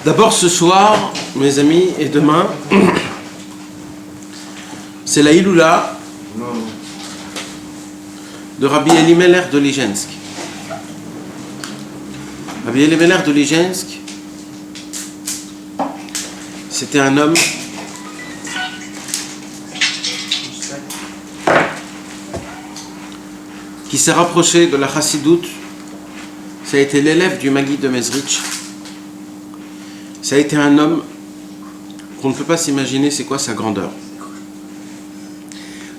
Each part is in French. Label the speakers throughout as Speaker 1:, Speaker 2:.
Speaker 1: D'abord ce soir, mes amis, et demain, c'est la Iloula de Rabbi Elimelech de Lijensk. Rabbi Elimelech de Lijensk, c'était un homme qui s'est rapproché de la Chassidoute. Ça a été l'élève du Maguide de Mezrich. Ça a été un homme qu'on ne peut pas s'imaginer c'est quoi sa grandeur.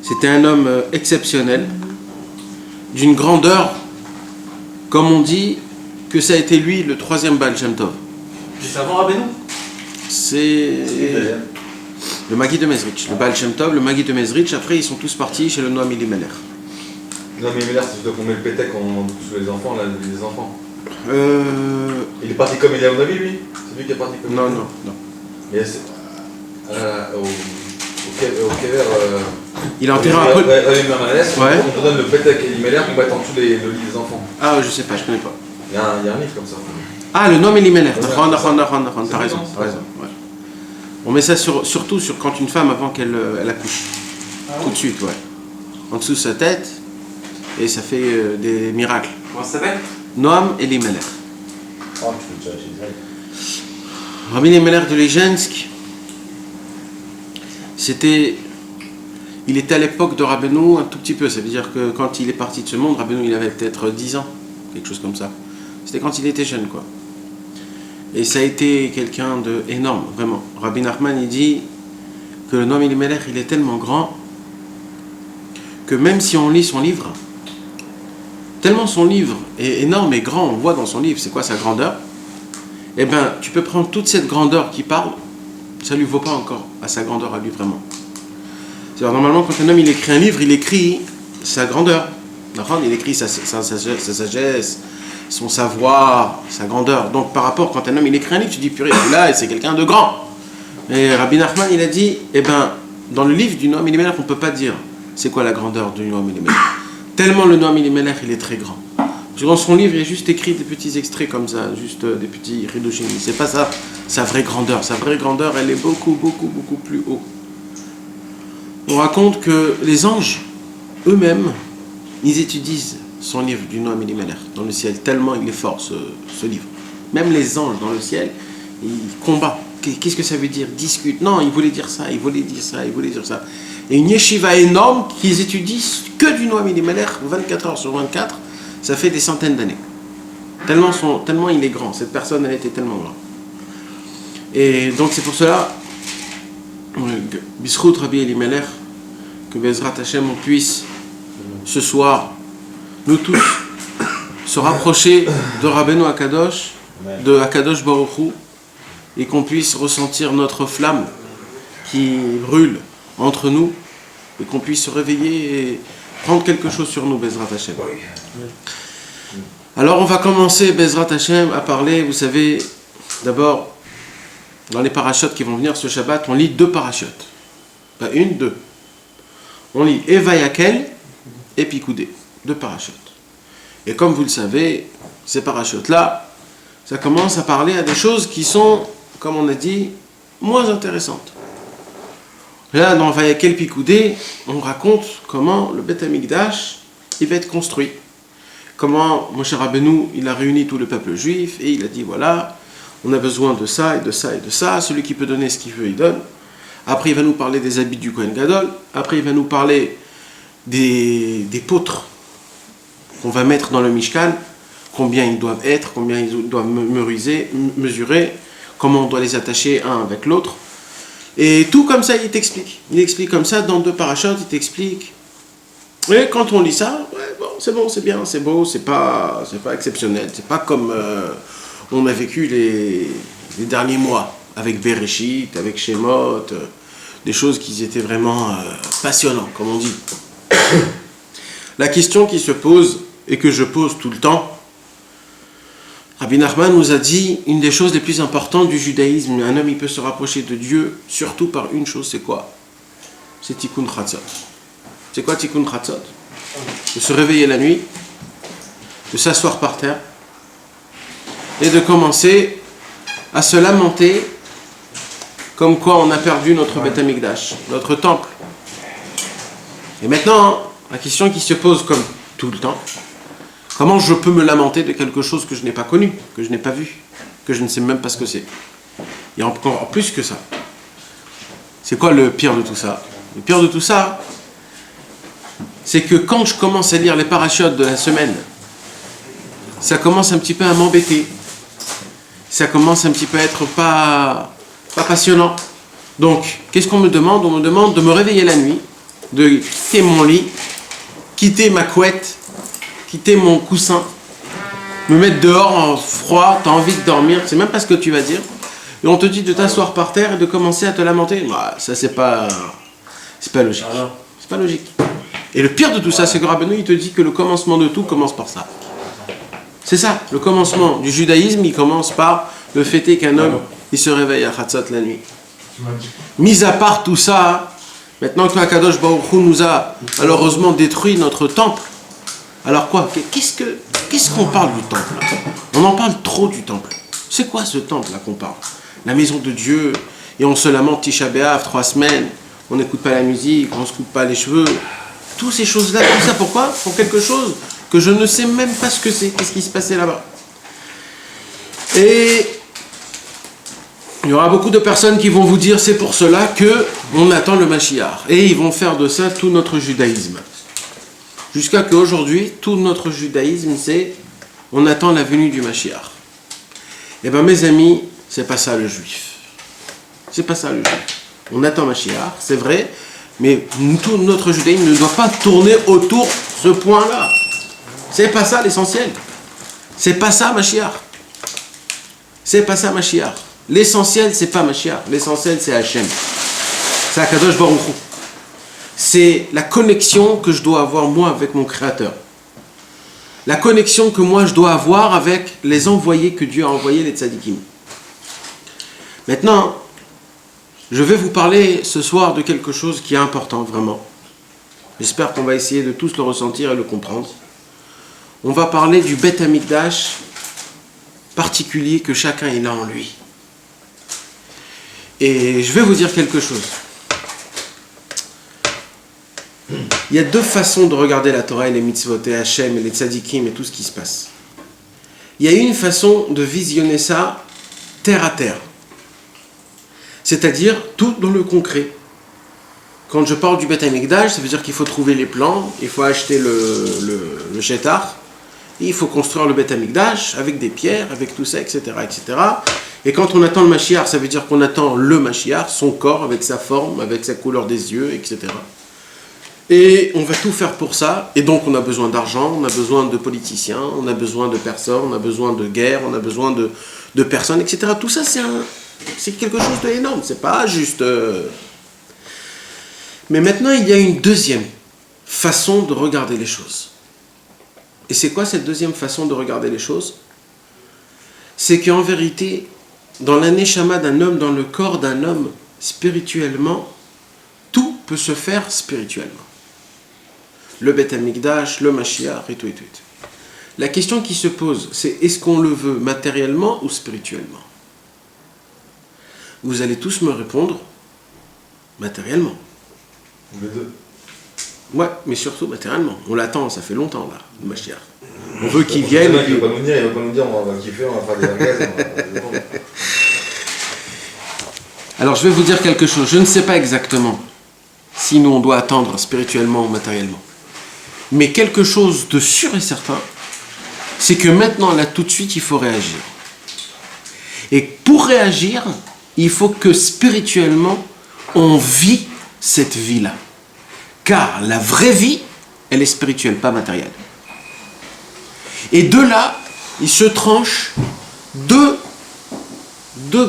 Speaker 1: C'était un homme exceptionnel, d'une grandeur, comme on dit, que ça a été lui le troisième Baal Shem Tov.
Speaker 2: C'est avant Rabbeinu.
Speaker 1: C'est le Maguide de Mezrich, le Baal Shem Tov, le Maguide de Mezrich. Après, ils sont tous partis chez le Noam Elimelech.
Speaker 3: Noam Elimelech, c'est celui qu'on met le pétec sous les enfants, là, les enfants. Il est parti comme Eliyahu Navi, lui. C'est lui qui est parti comme
Speaker 1: Non.
Speaker 3: Mais c'est au Kever.
Speaker 1: Il a enterré un peu.
Speaker 3: Ouais. On te donne le pétec Elimelech, on va être en dessous le lit des enfants.
Speaker 1: Ah, je sais pas, je connais pas.
Speaker 3: Il y a un livre comme ça.
Speaker 1: Ah, le Noam Elimelech.
Speaker 3: Ouais,
Speaker 1: T'as raison. Ouais. On met ça surtout sur quand une femme avant qu'elle accouche. Tout de suite, ouais. En dessous de sa tête, et ça fait des miracles.
Speaker 2: Comment ça s'appelle?
Speaker 1: Noam Elimelech.
Speaker 4: Oh, tu peux déjà chez elle.
Speaker 1: Rabbi Elimelech de Lijensk, il était à l'époque de Rabbeinu un tout petit peu. Ça veut dire que quand il est parti de ce monde, Rabbeinu il avait peut-être 10 ans, quelque chose comme ça. C'était quand il était jeune, quoi. Et ça a été quelqu'un d'énorme, vraiment. Rabbi Nachman, il dit que le Noam Elimelech, il est tellement grand que même si on lit son livre, tellement son livre est énorme et grand, on voit dans son livre c'est quoi sa grandeur, eh bien tu peux prendre toute cette grandeur qui parle, ça ne lui vaut pas encore à sa grandeur à lui vraiment. C'est-à-dire normalement quand un homme il écrit un livre, il écrit sa grandeur, il écrit sa sagesse, son savoir, sa grandeur. Donc par rapport quand un homme il écrit un livre, tu dis purée, là c'est quelqu'un de grand. Et Rabbi Nachman il a dit, eh bien dans le livre du Noam Elimelech on ne peut pas dire c'est quoi la grandeur du Noam Elimelech. Tellement le Noam Elimelech il est très grand. Dans son livre, il y a juste écrit des petits extraits comme ça, juste des petits ridoshim. C'est pas ça, sa vraie grandeur. Sa vraie grandeur, elle est beaucoup plus haut. On raconte que les anges, eux-mêmes, ils étudient son livre du Noam Elimelech dans le ciel, tellement il est fort ce livre. Même les anges dans le ciel, ils combattent. Qu'est-ce que ça veut dire? Discutent. Non, ils voulaient dire ça, ils voulaient dire ça. Et une yeshiva énorme qu'ils étudient que du Noam Elimelech 24 heures sur 24, ça fait des centaines d'années. Tellement il est grand, cette personne elle était tellement grande. Et donc c'est pour cela, Bisrout Rabbi Elimelech, que Bezrat Hashem on puisse ce soir, nous tous, se rapprocher de Rabbeinu Akadosh, de Akadosh Baruch Hu, et qu'on puisse ressentir notre flamme qui brûle entre nous, et qu'on puisse se réveiller et prendre quelque chose sur nous, Bezrat Hashem. Alors on va commencer, Bezrat Hashem, à parler, vous savez, d'abord, dans les parachutes qui vont venir ce Shabbat, on lit 2 parachutes. Pas une, 2. On lit Eva Yakel et Pikoudé. 2 parachutes. Et comme vous le savez, ces parachutes-là, ça commence à parler à des choses qui sont, comme on a dit, moins intéressantes. Là, dans Vayakel Pikoudé, on raconte comment le Beth Amikdash, il va être construit. Comment Moshe Rabbeinu, il a réuni tout le peuple juif et il a dit voilà, on a besoin de ça et de ça et de ça. Celui qui peut donner ce qu'il veut, il donne. Après, il va nous parler des habits du Kohen Gadol. Après, il va nous parler des poutres qu'on va mettre dans le Mishkan. Combien ils doivent être, combien ils doivent mesurer, comment on doit les attacher un avec l'autre. Et tout comme ça, il t'explique. Il explique comme ça, dans 2 parachutes, il t'explique. Et quand on lit ça, ouais, bon, c'est bien, c'est beau, c'est pas exceptionnel. C'est pas comme on a vécu les derniers mois, avec Bereshit, avec Shemot, des choses qui étaient vraiment passionnantes, comme on dit. La question qui se pose, et que je pose tout le temps, Rabbi Nachman nous a dit une des choses les plus importantes du judaïsme. Un homme il peut se rapprocher de Dieu surtout par une chose, c'est quoi? C'est Tikkun Chatzot. C'est quoi Tikkun Chatzot? De se réveiller la nuit, de s'asseoir par terre et de commencer à se lamenter comme quoi on a perdu notre Beth Amikdash, notre temple. Et maintenant, la question qui se pose comme tout le temps, comment je peux me lamenter de quelque chose que je n'ai pas connu, que je n'ai pas vu, que je ne sais même pas ce que c'est? Il y a encore plus que ça. C'est quoi le pire de tout ça? Le pire de tout ça, c'est que quand je commence à lire les parachutes de la semaine, ça commence un petit peu à m'embêter. Ça commence un petit peu à être pas passionnant. Donc, qu'est-ce qu'on me demande? On me demande de me réveiller la nuit, de quitter mon lit, quitter ma couette, quitter mon coussin, me mettre dehors en froid, t'as envie de dormir, c'est même pas ce que tu vas dire. Et on te dit de t'asseoir par terre et de commencer à te lamenter. Bah, ça, c'est pas logique. C'est pas logique. Et le pire de tout ça, c'est que Rabbeinu, il te dit que le commencement de tout commence par ça. C'est ça, le commencement du judaïsme, il commence par le fait qu'un homme, il se réveille à Chatzot la nuit. Mis à part tout ça, maintenant que Akadosh Baruch Hu nous a malheureusement détruit notre temple, alors quoi? Qu'est-ce qu'on parle du temple là? On en parle trop du temple. C'est quoi ce temple là qu'on parle? La maison de Dieu, et on se lamente Tisha B'Av, 3 semaines, on n'écoute pas la musique, on ne se coupe pas les cheveux. Toutes ces choses-là, tout ça, pourquoi? Pour quelque chose que je ne sais même pas ce que c'est. Qu'est-ce qui se passait là-bas? Et il y aura beaucoup de personnes qui vont vous dire c'est pour cela qu'on attend le Mashiach. Et ils vont faire de ça tout notre judaïsme. Jusqu'à qu'aujourd'hui, tout notre judaïsme, c'est on attend la venue du Mashiach. Eh bien mes amis, c'est pas ça le juif. C'est pas ça le juif. On attend Mashiach, c'est vrai, mais tout notre judaïsme ne doit pas tourner autour de ce point-là. C'est pas ça l'essentiel. C'est pas ça Mashiach. C'est pas ça Mashiach. L'essentiel, c'est pas Mashiach. L'essentiel, c'est Hachem. C'est Akadosh Baruch Hu. C'est la connexion que je dois avoir moi avec mon Créateur. La connexion que moi je dois avoir avec les envoyés que Dieu a envoyés, les tzadikim. Maintenant, je vais vous parler ce soir de quelque chose qui est important, vraiment. J'espère qu'on va essayer de tous le ressentir et le comprendre. On va parler du Beth Amikdash particulier que chacun il a en lui. Et je vais vous dire quelque chose. Il y a 2 façons de regarder la Torah et les mitzvot et Hachem et les tzadikim et tout ce qui se passe. Il y a une façon de visionner ça terre à terre. C'est-à-dire tout dans le concret. Quand je parle du Beth Amikdash, ça veut dire qu'il faut trouver les plans, il faut acheter le shetar, et il faut construire le Beth Amikdash avec des pierres, avec tout ça, etc., etc. Et quand on attend le Mashiach, ça veut dire qu'on attend le Mashiach, son corps, avec sa forme, avec sa couleur des yeux, etc. Et on va tout faire pour ça, et donc on a besoin d'argent, on a besoin de politiciens, on a besoin de personnes, on a besoin de guerre, on a besoin de personnes, etc. Tout ça, c'est quelque chose d'énorme, c'est pas juste... Mais maintenant, il y a une deuxième façon de regarder les choses. Et c'est quoi cette deuxième façon de regarder les choses? C'est qu'en vérité, dans la neshama d'un homme, dans le corps d'un homme, spirituellement, tout peut se faire spirituellement. Le Beth Amikdash, le Mashiach et tout et tout. La question qui se pose, c'est est-ce qu'on le veut matériellement ou spirituellement? Vous allez tous me répondre matériellement.
Speaker 3: Les deux.
Speaker 1: Ouais, mais surtout matériellement. On l'attend, ça fait longtemps là, le Mashiach. On veut qu'il vienne.
Speaker 3: Il ne va pas nous dire, on va kiffer, on va faire des bagages.
Speaker 1: Alors je vais vous dire quelque chose. Je ne sais pas exactement si nous on doit attendre spirituellement ou matériellement. Mais quelque chose de sûr et certain, c'est que maintenant, là, tout de suite, il faut réagir. Et pour réagir, il faut que spirituellement, on vit cette vie-là. Car la vraie vie, elle est spirituelle, pas matérielle. Et de là, il se tranche deux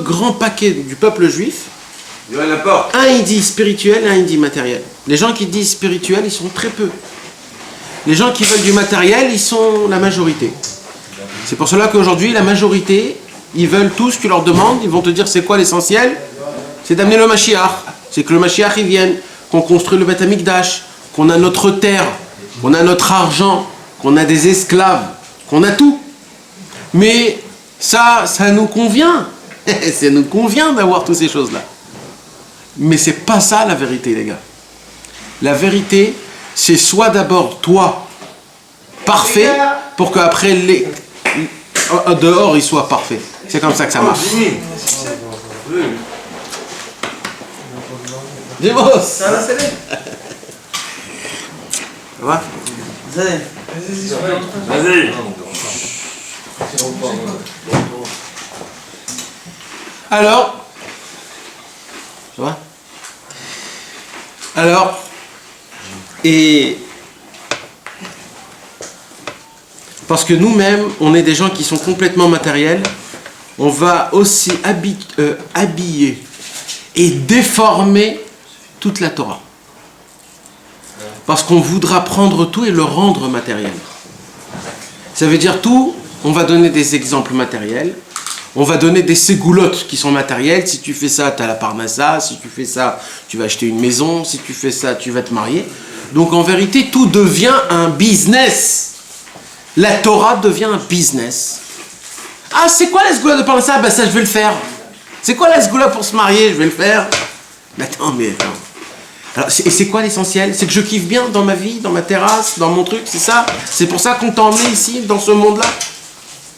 Speaker 1: grands paquets du peuple juif. Un, il dit spirituel, un, il dit matériel. Les gens qui disent spirituel, ils sont très peu. Les gens qui veulent du matériel, ils sont la majorité. C'est pour cela qu'aujourd'hui, la majorité, ils veulent tout ce que tu leur demandes. Ils vont te dire c'est quoi l'essentiel? C'est d'amener le Mashiach. C'est que le Mashiach il vienne, qu'on construit le Beth Amikdash, qu'on a notre terre, qu'on a notre argent, qu'on a des esclaves, qu'on a tout. Mais ça nous convient. Ça nous convient d'avoir toutes ces choses-là. Mais c'est pas ça la vérité, les gars. La vérité, c'est soit d'abord toi, parfait, pour qu'après dehors, il soit parfait. C'est comme ça que ça marche. Dis-moi. Ça va?
Speaker 2: Vas-y.
Speaker 1: Alors, ça va? Alors, et parce que nous-mêmes, on est des gens qui sont complètement matériels, on va aussi habiller et déformer toute la Torah. Parce qu'on voudra prendre tout et le rendre matériel. Ça veut dire tout, on va donner des exemples matériels, on va donner des ségoulottes qui sont matérielles. Si tu fais ça, tu as la parnassa. Si tu fais ça, tu vas acheter une maison. Si tu fais ça, tu vas te marier. Donc en vérité, tout devient un business. La Torah devient un business. Ah, c'est quoi la sgoula de parnassa? Ben ça, je vais le faire. C'est quoi la sgoula pour se marier? Je vais le faire. Mais attends. Alors, et c'est quoi l'essentiel? C'est que je kiffe bien dans ma vie, dans ma terrasse, dans mon truc, c'est ça? C'est pour ça qu'on t'a emmené ici, dans ce monde-là?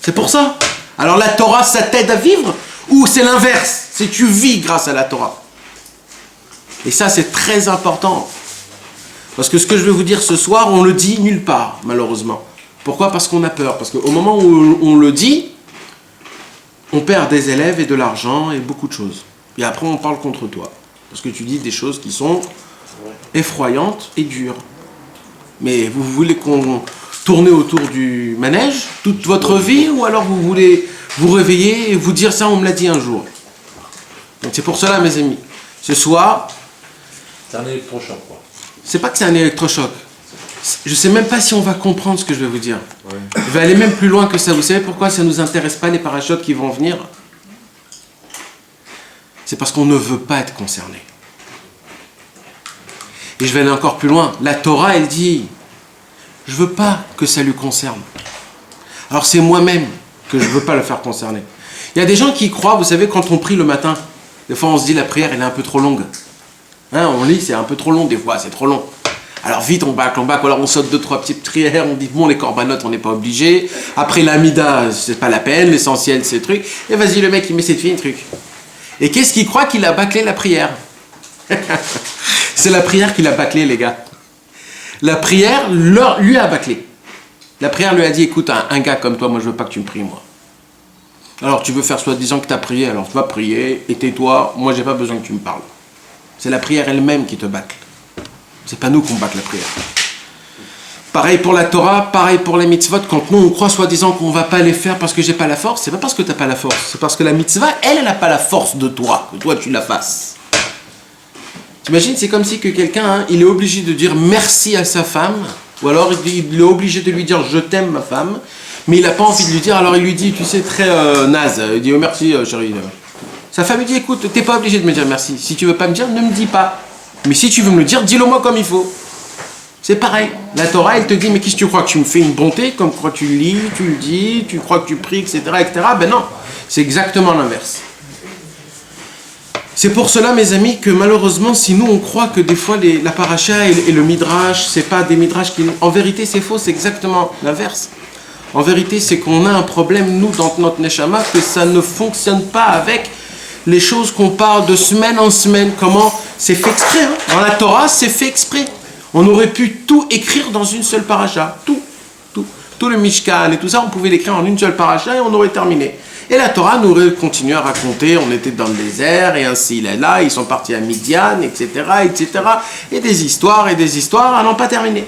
Speaker 1: C'est pour ça? Alors la Torah, ça t'aide à vivre? Ou c'est l'inverse? C'est que tu vis grâce à la Torah. Et ça, c'est très important. Parce que ce que je vais vous dire ce soir, on le dit nulle part, malheureusement. Pourquoi? Parce qu'on a peur. Parce qu'au moment où on le dit, on perd des élèves et de l'argent et beaucoup de choses. Et après, on parle contre toi. Parce que tu dis des choses qui sont effroyantes et dures. Mais vous voulez qu'on tourne autour du manège toute votre vie, ou alors vous voulez vous réveiller et vous dire ça, on me l'a dit un jour. Donc c'est pour cela, mes amis, ce soir...
Speaker 4: C'est un électrochoc, quoi.
Speaker 1: C'est pas que c'est un électrochoc. Je sais même pas si on va comprendre ce que je vais vous dire. Ouais. Je vais aller même plus loin que ça. Vous savez pourquoi ça nous intéresse pas, les parachutes qui vont venir? C'est parce qu'on ne veut pas être concerné. Et je vais aller encore plus loin. La Torah, elle dit, je veux pas que ça lui concerne. Alors c'est moi-même que je veux pas le faire concerner. Il y a des gens qui croient, vous savez, quand on prie le matin, des fois on se dit la prière elle est un peu trop longue. Hein, on lit, c'est un peu trop long des fois, c'est trop long. Alors vite on bâcle, alors on saute 2-3 petites prières, on dit bon les corbanotes on n'est pas obligé. Après l'amida, c'est pas la peine, l'essentiel c'est le truc. Et vas-y le mec il met cette fille un truc. Et qu'est-ce qu'il croit qu'il a bâclé la prière? C'est la prière qu'il a bâclé, les gars. La prière lui a bâclé. La prière lui a dit, écoute, un gars comme toi, moi je veux pas que tu me pries, moi. Alors tu veux faire soi-disant que tu as prié, alors tu vas prier et tais-toi, moi j'ai pas besoin que tu me parles. C'est la prière elle-même qui te bâcle. C'est pas nous qu'on bâcle la prière. Pareil pour la Torah, pareil pour les mitzvot. Quand nous on croit soi-disant qu'on va pas les faire parce que j'ai pas la force, c'est pas parce que t'as pas la force, c'est parce que la mitzvah, elle n'a pas la force de toi, que toi tu la fasses. T'imagines, c'est comme si que quelqu'un, il est obligé de dire merci à sa femme, ou alors il est obligé de lui dire je t'aime ma femme, mais il n'a pas envie de lui dire, alors il lui dit, tu sais, très naze, il dit oh, merci chérie. Sa femme lui dit, écoute, t'es pas obligé de me dire merci, si tu veux pas me dire, ne me dis pas. Mais si tu veux me le dire, dis-le moi comme il faut. C'est pareil. La Torah, elle te dit, mais qu'est-ce que tu crois que tu me fais une bonté, comme quoi tu lis, tu le dis, tu crois que tu pries, etc., etc. Ben non, c'est exactement l'inverse. C'est pour cela, mes amis, que malheureusement, si nous on croit que des fois la paracha et le midrash, c'est pas des midrash qui... En vérité, c'est faux, c'est exactement l'inverse. En vérité, c'est qu'on a un problème, nous, dans notre neshama, que ça ne fonctionne pas avec les choses qu'on parle de semaine en semaine. Comment? C'est fait exprès. Hein? Dans la Torah, c'est fait exprès. On aurait pu tout écrire dans une seule paracha. Tout le Mishkan et tout ça, on pouvait l'écrire en une seule paracha et on aurait terminé. Et la Torah nous aurait continué à raconter, on était dans le désert, et ainsi il est là, ils sont partis à Midian, etc., etc. Et des histoires, à n'en pas terminer.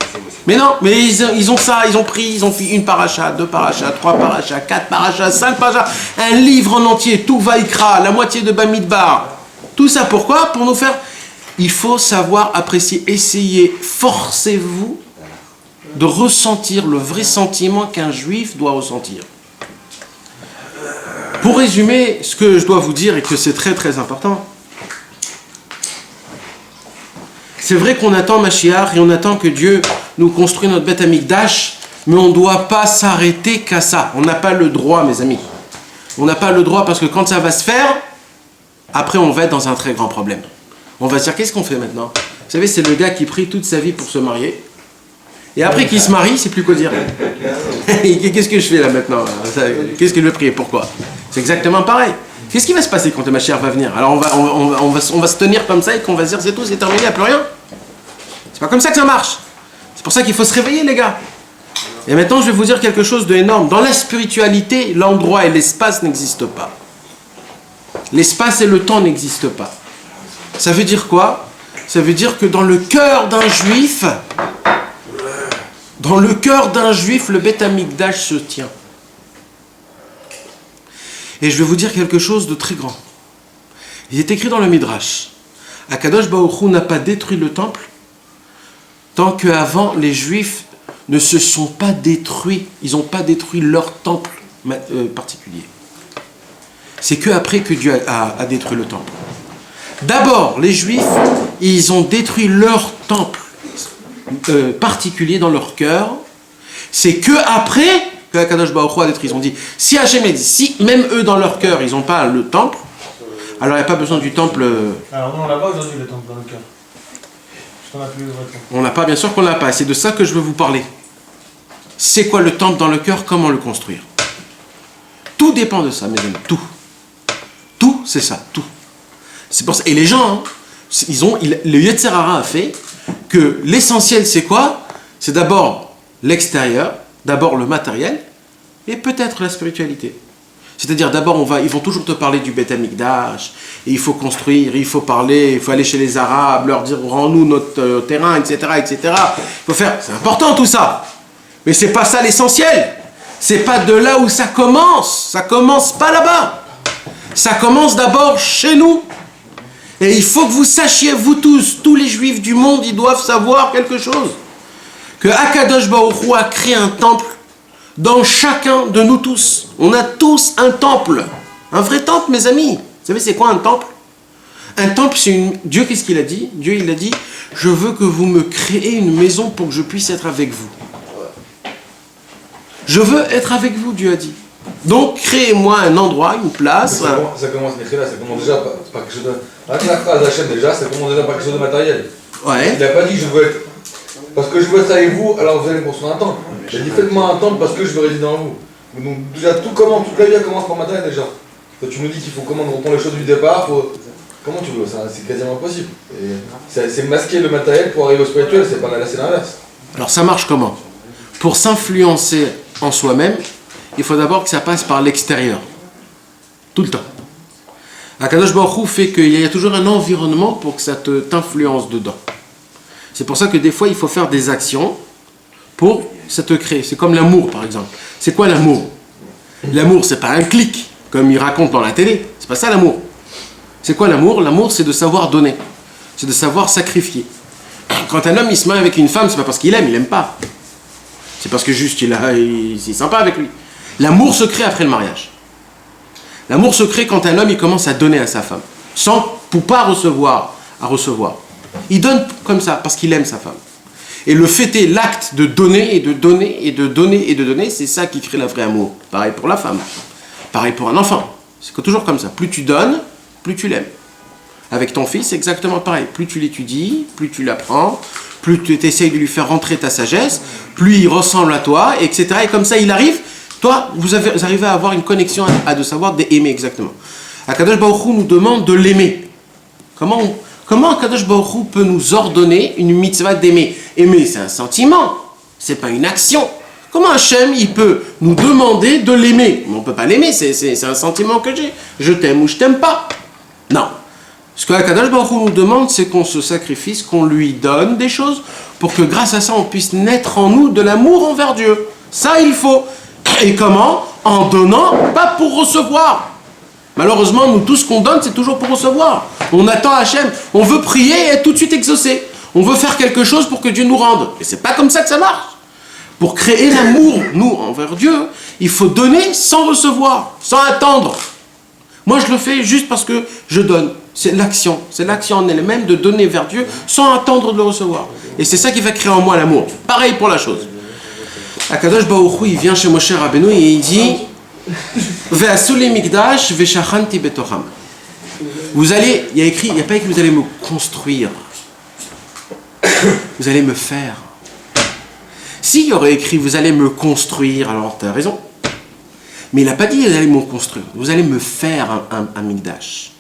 Speaker 1: Mais non, mais ils ont ça, ils ont fait une paracha, 2 parachas, 3 parachas, 4 parachas, 5 parachas, un livre en entier, tout Vaïkra, la moitié de Bamidbar. Tout ça pourquoi? Pour nous faire... Il faut savoir apprécier, essayer, forcez-vous de ressentir le vrai sentiment qu'un juif doit ressentir. Pour résumer, ce que je dois vous dire, et que c'est très très important, c'est vrai qu'on attend Mashiach et on attend que Dieu nous construise notre Beth Amikdash, mais on ne doit pas s'arrêter qu'à ça. On n'a pas le droit, mes amis. On n'a pas le droit parce que quand ça va se faire, après on va être dans un très grand problème. On va se dire, qu'est-ce qu'on fait maintenant? Vous savez, c'est le gars qui prie toute sa vie pour se marier. Et après qu'il se marie, c'est plus quoi dire. Qu'est-ce que je fais là maintenant? Qu'est-ce que je vais prier? Pourquoi? C'est exactement pareil. Qu'est-ce qui va se passer quand ma chère va venir? Alors on va se tenir comme ça et qu'on va se dire c'est tout, c'est terminé, il n'y a plus rien. C'est pas comme ça que ça marche. C'est pour ça qu'il faut se réveiller, les gars. Et maintenant, je vais vous dire quelque chose d'énorme. Dans la spiritualité, l'endroit et l'espace n'existent pas. L'espace et le temps n'existent pas. Ça veut dire quoi? Ça veut dire que dans le cœur d'un juif, le Beth Amikdash se tient. Et je vais vous dire quelque chose de très grand. Il est écrit dans le Midrash. Akadosh Baruch Hu n'a pas détruit le temple tant qu'avant les Juifs ne se sont pas détruits. Ils n'ont pas détruit leur temple particulier. C'est qu'après que Dieu a détruit le temple. D'abord, les Juifs, ils ont détruit leur temple particulier dans leur cœur. C'est qu'après que Akadosh Baruch Hu a détruit. Ils ont dit, si Hachem a dit, si même eux dans leur cœur, ils n'ont pas le temple, alors il n'y a pas besoin du temple.
Speaker 2: Alors nous on l'a pas aujourd'hui le temple dans le cœur. Parce qu'on n'a plus le vrai temple.
Speaker 1: On n'a pas, bien sûr qu'on l'a pas. C'est de ça que je veux vous parler. C'est quoi le temple dans le cœur? Comment le construire? Tout dépend de ça, mes amis. Tout. Tout, c'est ça. Tout. C'est pour ça. Et les gens, le Yetzer Hara a fait que l'essentiel, c'est quoi? C'est d'abord l'extérieur, d'abord le matériel, et peut-être la spiritualité. C'est-à-dire, d'abord, ils vont toujours te parler du Beth Amikdash, et il faut construire, il faut parler, il faut aller chez les Arabes, leur dire, rends-nous notre terrain, etc., etc. Il faut faire, c'est important tout ça. Mais c'est pas ça l'essentiel. C'est pas de là où ça commence. Ça commence pas là-bas. Ça commence d'abord chez nous. Et il faut que vous sachiez, vous tous les Juifs du monde, ils doivent savoir quelque chose. Que Akadosh Baruch Hu a créé un temple dans chacun de nous tous. On a tous un temple. Un vrai temple, mes amis. Vous savez, c'est quoi un temple? Un temple, c'est Dieu, qu'est-ce qu'il a dit? Dieu, il a dit, je veux que vous me créez une maison pour que je puisse être avec vous. Je veux être avec vous, Dieu a dit. Donc, créez-moi un endroit, une place.
Speaker 3: Ça commence déjà par quelque chose de... Avec la phrase Hachem déjà, ça commence déjà par quelque chose de matériel.
Speaker 1: Ouais.
Speaker 3: Il n'a pas dit je veux être... Parce que je veux être avec vous, alors vous allez construire un temple. Il a dit faites-moi un temple parce que je veux résider en vous. Donc déjà toute la vie commence par matériel déjà. Toi, tu nous dis qu'il faut comment on reprend les choses du départ, comment tu veux? C'est quasiment impossible. C'est masquer le matériel pour arriver au spirituel, c'est pas là, c'est l'inverse.
Speaker 1: Alors ça marche comment? Pour s'influencer en soi-même, il faut d'abord que ça passe par l'extérieur. Tout le temps. Akadosh Baruch Hu fait qu'il y a toujours un environnement pour que ça t'influence dedans. C'est pour ça que des fois, il faut faire des actions pour ça te créer. C'est comme l'amour, par exemple. C'est quoi l'amour? L'amour, c'est pas un clic, comme il raconte dans la télé. C'est pas ça l'amour. C'est quoi l'amour? L'amour, c'est de savoir donner. C'est de savoir sacrifier. Quand un homme, il se marie avec une femme, c'est pas parce qu'il aime pas. C'est parce que juste, il est sympa avec lui. L'amour se crée après le mariage. L'amour se crée quand un homme, il commence à donner à sa femme. Pour pas recevoir, à recevoir. Il donne comme ça, parce qu'il aime sa femme. Et le fait est l'acte de donner, et de donner, et de donner, et de donner, c'est ça qui crée le vrai amour. Pareil pour la femme. Pareil pour un enfant. C'est toujours comme ça. Plus tu donnes, plus tu l'aimes. Avec ton fils, c'est exactement pareil. Plus tu l'étudies, plus tu l'apprends, plus tu essayes de lui faire rentrer ta sagesse, plus il ressemble à toi, etc. Et comme ça, il arrive, toi, vous arrivez à avoir une connexion, à de savoir d'aimer exactement. Akadosh Baruch Hu nous demande de l'aimer. Comment Akadosh Baruch Hu peut nous ordonner une mitzvah d'aimer? Aimer, c'est un sentiment, c'est pas une action. Comment Hachem, il peut nous demander de l'aimer? On ne peut pas l'aimer, c'est un sentiment que j'ai. Je t'aime ou je t'aime pas. Non. Ce que Akadosh Baruch Hu nous demande, c'est qu'on se sacrifie, qu'on lui donne des choses pour que grâce à ça, on puisse naître en nous de l'amour envers Dieu. Ça, il faut. Et comment? En donnant, pas pour recevoir. Malheureusement, nous, tout ce qu'on donne, c'est toujours pour recevoir. On attend Hachem. On veut prier et être tout de suite exaucé. On veut faire quelque chose pour que Dieu nous rende. Et c'est pas comme ça que ça marche. Pour créer l'amour, nous, envers Dieu, il faut donner sans recevoir, sans attendre. Moi, je le fais juste parce que je donne. C'est l'action. C'est l'action en elle-même de donner vers Dieu sans attendre de le recevoir. Et c'est ça qui va créer en moi l'amour. Pareil pour la chose. Akadosh Baruch Hu, il vient chez Moshe Rabbeinu et il dit Ve'asuli mikdash ve'shachanti betocham. Vous allez, il n'y a pas écrit vous allez me construire. Vous allez me faire. S'il y aurait écrit vous allez me construire, alors tu as raison. Mais il n'a pas dit vous allez me construire. Vous allez me faire un mikdash.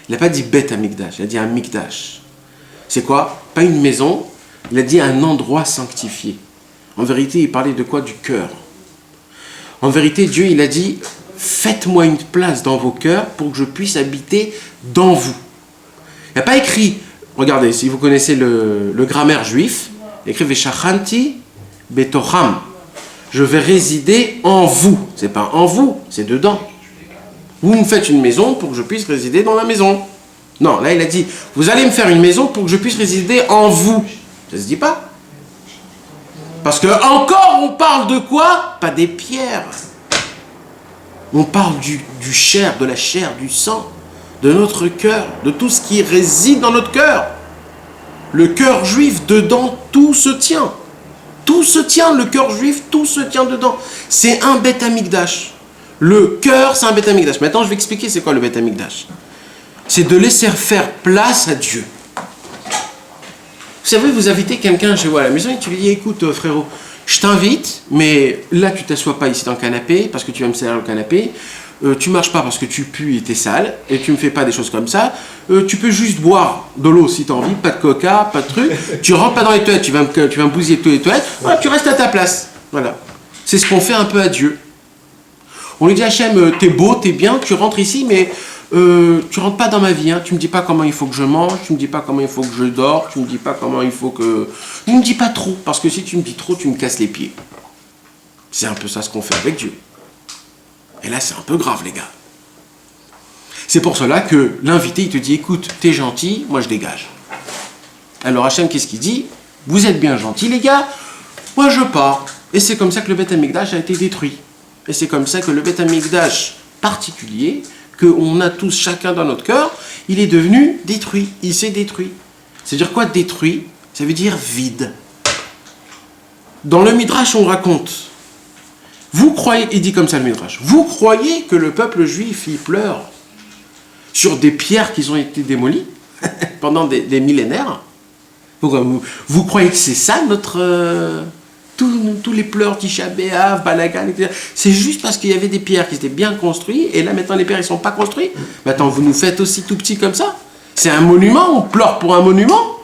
Speaker 1: Il n'a pas dit bet à mikdash, il a dit un mikdash. C'est quoi? Pas une maison, il a dit un endroit sanctifié. En vérité, il parlait de quoi? Du cœur. En vérité, Dieu, il a dit faites-moi une place dans vos cœurs pour que je puisse habiter dans vous. Il n'y a pas écrit, regardez, si vous connaissez le grammaire juif, il écrit Veshachanti betocham. Je vais résider en vous. C'est pas en vous, c'est dedans. Vous me faites une maison pour que je puisse résider dans la maison. Non, là il a dit vous allez me faire une maison pour que je puisse résider en vous. Ça se dit pas. Parce que encore on parle de quoi? Pas des pierres. On parle du chair, de la chair, du sang, de notre cœur, de tout ce qui réside dans notre cœur. Le cœur juif, dedans, tout se tient. Tout se tient, le cœur juif, tout se tient dedans. C'est un Beth Amikdash. Le cœur, c'est un Beth Amikdash. Maintenant, je vais expliquer c'est quoi le Beth Amikdash. C'est de laisser faire place à Dieu. Vous savez, vous invitez quelqu'un chez vous à la maison et tu lui dis écoute, frérot, je t'invite, mais là, tu ne t'assois pas ici dans le canapé parce que tu vas me servir le canapé. Tu marches pas parce que tu pues et t'es sale, et tu me fais pas des choses comme ça. Tu peux juste boire de l'eau si tu as envie, pas de coca, pas de truc. Tu rentres pas dans les toilettes, tu vas me bousiller tous les toilettes. Voilà, tu restes à ta place. Voilà. C'est ce qu'on fait un peu à Dieu. On lui dit Hachem, t'es beau, t'es bien, tu rentres ici, mais tu rentres pas dans ma vie. Hein. Tu me dis pas comment il faut que je mange, tu me dis pas comment il faut que je dors, tu me dis pas comment il faut que. Ne me dis pas trop, parce que si tu me dis trop, tu me casses les pieds. C'est un peu ça ce qu'on fait avec Dieu. Et là, c'est un peu grave, les gars. C'est pour cela que l'invité, il te dit, écoute, t'es gentil, moi je dégage. Alors Hachem, qu'est-ce qu'il dit? Vous êtes bien gentils, les gars, moi je pars. Et c'est comme ça que le Beth Amikdash a été détruit. Et c'est comme ça que le Beth Amikdash particulier, qu'on a tous chacun dans notre cœur, il est devenu détruit. Il s'est détruit. C'est-à-dire quoi détruit? Ça veut dire vide. Dans le Midrash, on raconte. Vous croyez, il dit comme ça le Midrash, vous croyez que le peuple juif, il pleure sur des pierres qui ont été démolies pendant des millénaires? Pourquoi vous croyez que c'est ça notre... tous les pleurs, Tisha B'Av, Balagan, etc. C'est juste parce qu'il y avait des pierres qui étaient bien construites, et là maintenant les pierres ils ne sont pas construites. Maintenant vous nous faites aussi tout petit comme ça? C'est un monument, on pleure pour un monument?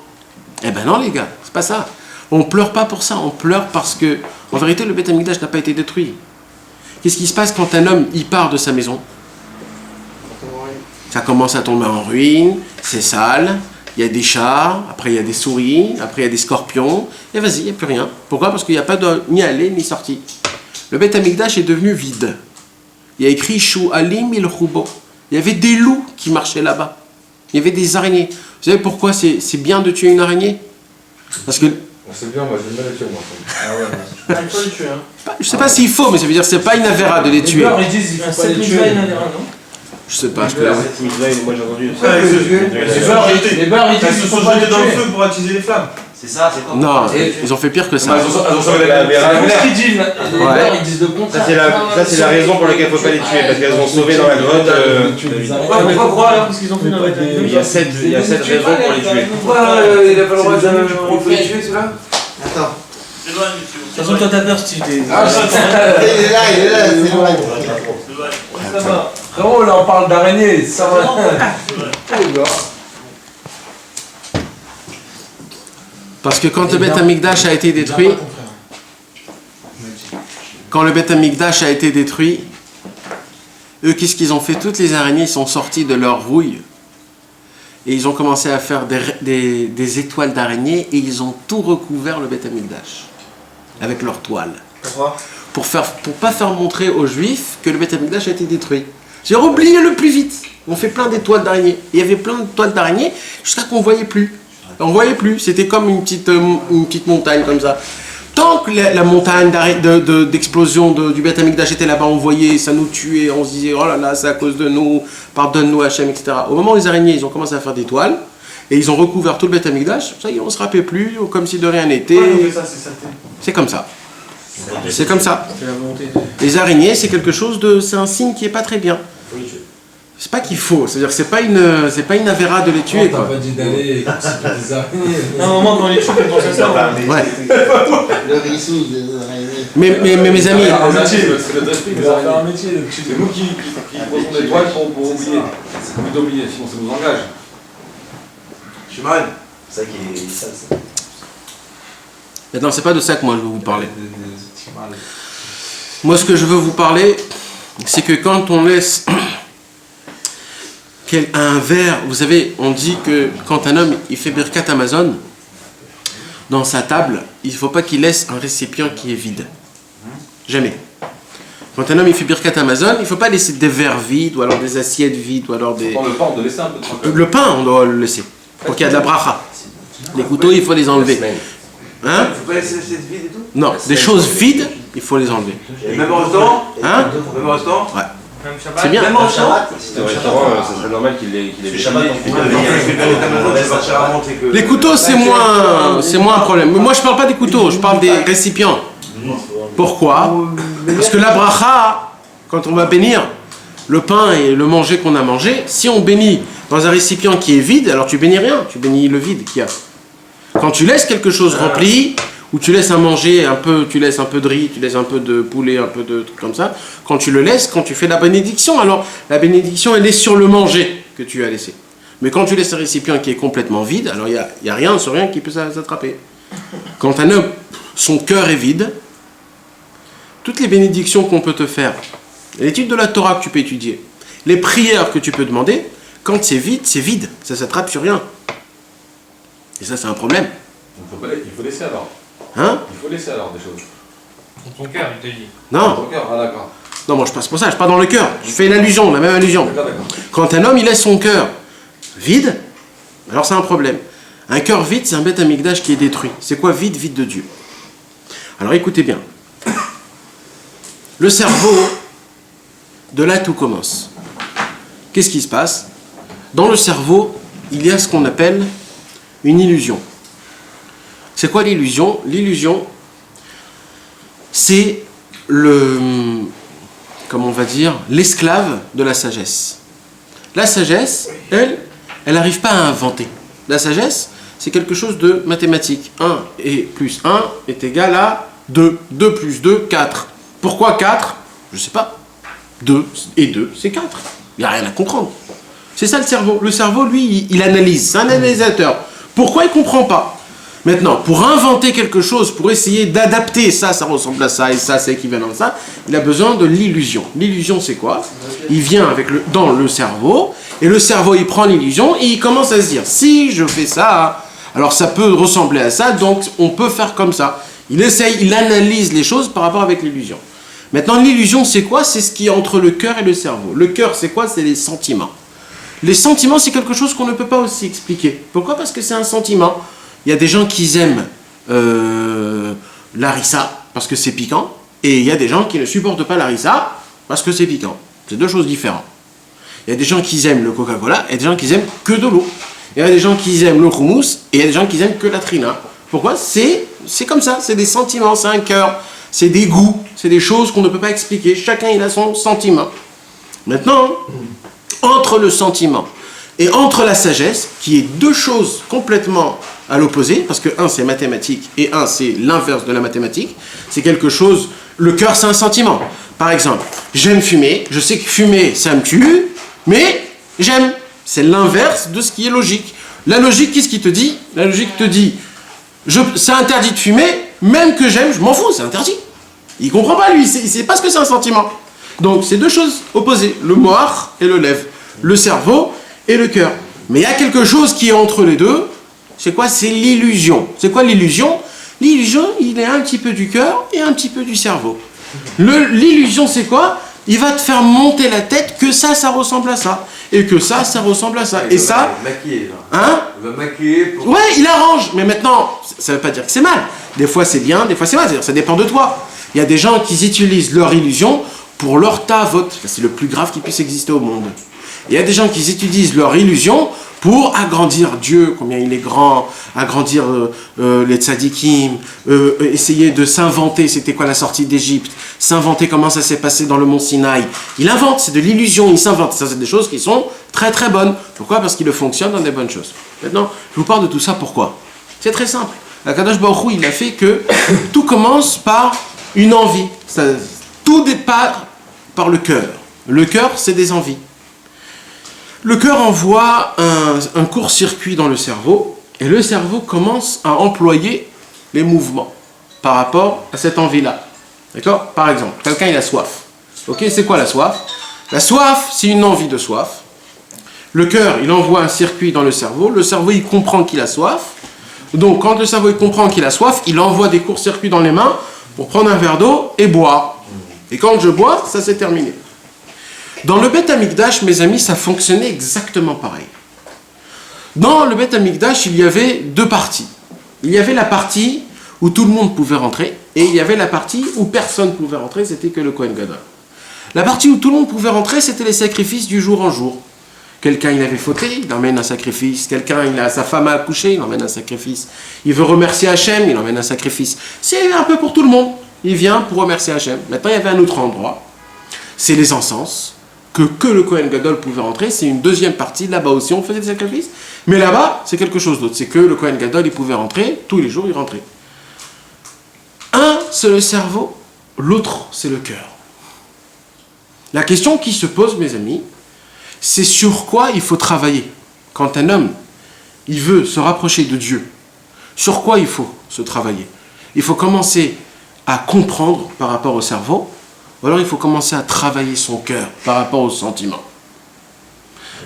Speaker 1: Eh ben non les gars, c'est pas ça. On pleure pas pour ça, on pleure parce que, en vérité, le Beth Amikdash n'a pas été détruit. Qu'est-ce qui se passe quand un homme, il part de sa maison? Ça commence à tomber en ruine, c'est sale, il y a des chats, après il y a des souris, après il y a des scorpions, et vas-y, il n'y a plus rien. Pourquoi? Parce qu'il n'y a pas de ni aller ni sortie. Le Beth Amikdash est devenu vide. Il y a écrit Shu Alim il Chubo. Il y avait des loups qui marchaient là-bas. Il y avait des araignées. Vous savez pourquoi c'est bien de tuer une araignée? Parce que
Speaker 3: c'est bien, moi j'aime bien les tuer, moi.
Speaker 2: Ah ouais, il faut les tuer, hein.
Speaker 1: je sais pas s'il faut, mais ça veut dire que c'est pas une avéra de les tuer.
Speaker 2: Ils disent qu'il faut pas les tuer.
Speaker 1: Je sais pas, je peux.
Speaker 5: Moi j'ai entendu.
Speaker 2: Les beurs, ils disent
Speaker 5: qu'ils se sont jetés dans le feu pour attiser les flammes.
Speaker 6: C'est ça, c'est comme
Speaker 1: Non, ils ont fait pire que ça.
Speaker 5: Ils ont sauvé la mère.
Speaker 2: ce qu'ils disent. Les beurs, ils disent le contraire.
Speaker 5: Ça c'est la raison pour laquelle il ne faut pas les tuer, parce qu'elles ont sauvé dans la grotte.
Speaker 2: Pourquoi croire alors? Qu'est-ce qu'ils ont fait dans la grotte?
Speaker 5: Il y a 7 raisons pour les tuer.
Speaker 6: Pourquoi il a pas le droit de les tuer ceux-là? Attends.
Speaker 2: De toute façon, toi t'as peur, Steve.
Speaker 6: Ah, il est là, c'est vrai.
Speaker 2: Ça va. Frérot, là on parle d'araignée. Ça va.
Speaker 1: Parce que quand le Beth Amikdash a été détruit, eux, qu'est-ce qu'ils ont fait? Toutes les araignées sont sorties de leur rouille et ils ont commencé à faire des étoiles d'araignées et ils ont tout recouvert le Beth Amikdash avec leurs toiles.
Speaker 2: Pourquoi?
Speaker 1: Pour pas faire montrer aux Juifs que le Beth Amikdash a été détruit. J'ai oublié le plus vite. On fait plein d'étoiles d'araignées. Il y avait plein d'étoiles d'araignées jusqu'à qu'on voyait plus. On voyait plus, c'était comme une petite montagne comme ça. Tant que la montagne d'explosion du Beth Amikdash était là-bas, on voyait, ça nous tuait, on se disait, oh là là, c'est à cause de nous, pardonne-nous Hachem, etc. Au moment où les araignées, ils ont commencé à faire des toiles, et ils ont recouvert tout le Beth Amikdash, ça y est, on se rappelait plus, comme si de rien n'était.
Speaker 2: Ouais, ça, c'est
Speaker 1: c'est comme ça. C'est comme ça.
Speaker 2: C'est la volonté.
Speaker 1: Les araignées, c'est quelque chose de, c'est un signe qui est pas très bien. C'est pas qu'il faut, c'est-à-dire que c'est pas une avéra de les tuer,
Speaker 3: T'as
Speaker 1: quoi.
Speaker 3: pas dit d'aller constituer des araignées.
Speaker 2: À un moment, quand on les tue, on pense à ça.
Speaker 1: Ouais.
Speaker 7: Le rissou des araignées.
Speaker 1: Mais mes amis,
Speaker 3: Un métier, c'est le dressing des
Speaker 2: On va faire un
Speaker 3: araignées.
Speaker 2: métier de
Speaker 3: C'est nous qui posons des toiles pour oublier. C'est pour oublier, sinon ça nous engage.
Speaker 6: Je suis malade. C'est ça qui est sale, ça.
Speaker 1: maintenant c'est pas de ça que moi je veux vous parler. Moi ce que je veux vous parler, c'est que quand on laisse un verre, vous savez, on dit que quand un homme il fait birkat Amazon dans sa table, il ne faut pas qu'il laisse un récipient qui est vide. Jamais. Quand un homme il fait birkat Amazon, il ne faut pas laisser des verres vides ou alors des assiettes vides ou alors des...
Speaker 3: Dans le pain, on doit laisser un peu de tranquille.
Speaker 1: Le pain, on doit le laisser pour qu'il y ait de la bracha. Les couteaux, il faut les enlever. Hein?
Speaker 6: Faut pas laisser l'assiette vide et tout.
Speaker 1: Non, des choses vides, il faut les enlever.
Speaker 6: Et même au restaurant.
Speaker 1: Hein?
Speaker 6: Même au restaurant.
Speaker 1: Ouais.
Speaker 2: Même Shabbat.
Speaker 1: C'est bien.
Speaker 6: Même au restaurant.
Speaker 5: Si t'es au restaurant, ça serait normal qu'il ait
Speaker 6: Tu fais Shabbat, tu fais bien Amazon, tu vas partir avant, t'es que.
Speaker 1: Les couteaux, c'est moins un problème. Mais moi, je parle pas des couteaux, je parle des récipients. Pourquoi? Parce que la bracha, quand on va bénir le pain et le manger qu'on a mangé, si on bénit dans un récipient qui est vide, alors tu bénis rien, tu bénis le vide qu'il y a. Quand tu laisses quelque chose rempli, ou tu laisses à manger un peu, tu laisses un peu de riz, tu laisses un peu de poulet, un peu de trucs comme ça, quand tu le laisses, quand tu fais la bénédiction, alors la bénédiction elle est sur le manger que tu as laissé. Mais quand tu laisses un récipient qui est complètement vide, alors il y a rien sur rien qui peut s'attraper. Quand un homme, son cœur est vide, toutes les bénédictions qu'on peut te faire, l'étude de la Torah que tu peux étudier, les prières que tu peux demander, quand c'est vide, ça s'attrape sur rien. Et ça c'est un problème.
Speaker 3: Il faut laisser alors.
Speaker 1: Hein?
Speaker 3: Il faut laisser alors des choses.
Speaker 2: Dans ton cœur, il te dit.
Speaker 1: Non.
Speaker 3: Dans ton cœur, ah d'accord.
Speaker 1: Non, moi je passe pour ça, je pas dans le cœur. Je fais l'allusion, la même allusion.
Speaker 3: D'accord, d'accord.
Speaker 1: Quand un homme il laisse son cœur vide, alors c'est un problème. Un cœur vide, c'est un bête amygdale qui est détruit. C'est quoi vide? Vide de Dieu. Alors écoutez bien. Le cerveau, de là tout commence. Qu'est-ce qui se passe? Dans le cerveau, il y a ce qu'on appelle une illusion. C'est quoi l'illusion? L'illusion, c'est comment on va dire, l'esclave de la sagesse. La sagesse, elle n'arrive pas à inventer. La sagesse, c'est quelque chose de mathématique. 1 et plus 1 est égal à 2. 2 plus 2, 4. Pourquoi 4? Je ne sais pas. 2 et 2, c'est 4. Il n'y a rien à comprendre. C'est ça le cerveau. Le cerveau, lui, il analyse. C'est un analysateur. Pourquoi il ne comprend pas? Maintenant, pour inventer quelque chose, pour essayer d'adapter ça, ça ressemble à ça, et ça, c'est équivalent à ça, il a besoin de l'illusion. L'illusion, c'est quoi? Il vient dans le cerveau, et le cerveau, il prend l'illusion, et il commence à se dire, si je fais ça, alors ça peut ressembler à ça, donc on peut faire comme ça. Il essaye, il analyse les choses par rapport avec l'illusion. Maintenant, l'illusion, c'est quoi? C'est ce qui est entre le cœur et le cerveau. Le cœur, c'est quoi? C'est les sentiments. Les sentiments, c'est quelque chose qu'on ne peut pas aussi expliquer. Pourquoi? Parce que c'est un sentiment. Il y a des gens qui aiment l'harissa parce que c'est piquant, et il y a des gens qui ne supportent pas l'harissa parce que c'est piquant. C'est deux choses différentes. Il y a des gens qui aiment le Coca-Cola et des gens qui aiment que de l'eau. Il y a des gens qui aiment le houmous et il y a des gens qui aiment que la trina. Pourquoi? C'est comme ça, c'est des sentiments, c'est un cœur, c'est des goûts, c'est des choses qu'on ne peut pas expliquer. Chacun il a son sentiment. Maintenant, entre le sentiment et entre la sagesse, qui est deux choses complètement à l'opposé, parce que un c'est mathématique et un c'est l'inverse de la mathématique, c'est quelque chose, le cœur c'est un sentiment. Par exemple, j'aime fumer, je sais que fumer ça me tue, mais j'aime. C'est l'inverse de ce qui est logique. La logique, qu'est-ce qui te dit? La logique te dit, c'est interdit de fumer, même que j'aime, je m'en fous, c'est interdit. Il comprend pas lui, il sait pas ce que c'est un sentiment. Donc c'est deux choses opposées, le moire et le lèvre, le cerveau et le cœur. Mais il y a quelque chose qui est entre les deux, c'est quoi? C'est l'illusion. C'est quoi l'illusion? L'illusion, il est un petit peu du cœur et un petit peu du cerveau. L'illusion, c'est quoi? Il va te faire monter la tête que ça ressemble à ça. Et que ça ressemble à ça. Et ça...
Speaker 6: Maquiller, là.
Speaker 1: Hein?
Speaker 6: Il va maquiller pour.
Speaker 1: Ouais, il arrange. Mais maintenant, ça ne veut pas dire que c'est mal. Des fois, c'est bien, des fois, c'est mal. C'est-à-dire, ça dépend de toi. Il y a des gens qui utilisent leur illusion pour leur tavot. C'est le plus grave qui puisse exister au monde. Il y a des gens qui utilisent leur illusion pour agrandir Dieu, combien il est grand, agrandir les tzadikim, essayer de s'inventer, c'était quoi la sortie d'Égypte, s'inventer comment ça s'est passé dans le mont Sinaï. Il invente, c'est de l'illusion, il s'invente. Ça, c'est des choses qui sont très très bonnes. Pourquoi? Parce qu'il fonctionne dans des bonnes choses. Maintenant, je vous parle de tout ça, pourquoi? C'est très simple. Akadosh Baruch Hu, il a fait que tout commence par une envie. Tout départ par le cœur. Le cœur, c'est des envies. Le cœur envoie un court-circuit dans le cerveau et le cerveau commence à employer les mouvements par rapport à cette envie-là. D'accord? Par exemple, quelqu'un il a soif. Ok, c'est quoi la soif? La soif, c'est une envie de soif. Le cœur, il envoie un circuit dans le cerveau il comprend qu'il a soif. Donc, quand le cerveau il comprend qu'il a soif, il envoie des courts-circuits dans les mains pour prendre un verre d'eau et boire. Et quand je bois, ça c'est terminé. Dans le Beth Amikdash, mes amis, ça fonctionnait exactement pareil. Dans le Beth Amikdash, il y avait deux parties. Il y avait la partie où tout le monde pouvait rentrer, et il y avait la partie où personne ne pouvait rentrer, c'était que le Kohen Gadol. La partie où tout le monde pouvait rentrer, c'était les sacrifices du jour en jour. Quelqu'un, il avait fauté, il emmène un sacrifice. Quelqu'un, il a sa femme à accoucher, il emmène un sacrifice. Il veut remercier Hachem, il emmène un sacrifice. C'est un peu pour tout le monde. Il vient pour remercier Hachem. Maintenant, il y avait un autre endroit. C'est les encens. Que le Kohen Gadol pouvait rentrer, c'est une deuxième partie. Là-bas aussi, on faisait des sacrifices. Mais là-bas, c'est quelque chose d'autre. C'est que le Kohen Gadol, il pouvait rentrer. Tous les jours, il rentrait. Un, c'est le cerveau. L'autre, c'est le cœur. La question qui se pose, mes amis, c'est sur quoi il faut travailler. Quand un homme, il veut se rapprocher de Dieu, sur quoi il faut se travailler? Il faut commencer à comprendre par rapport au cerveau, ou alors il faut commencer à travailler son cœur par rapport aux sentiments.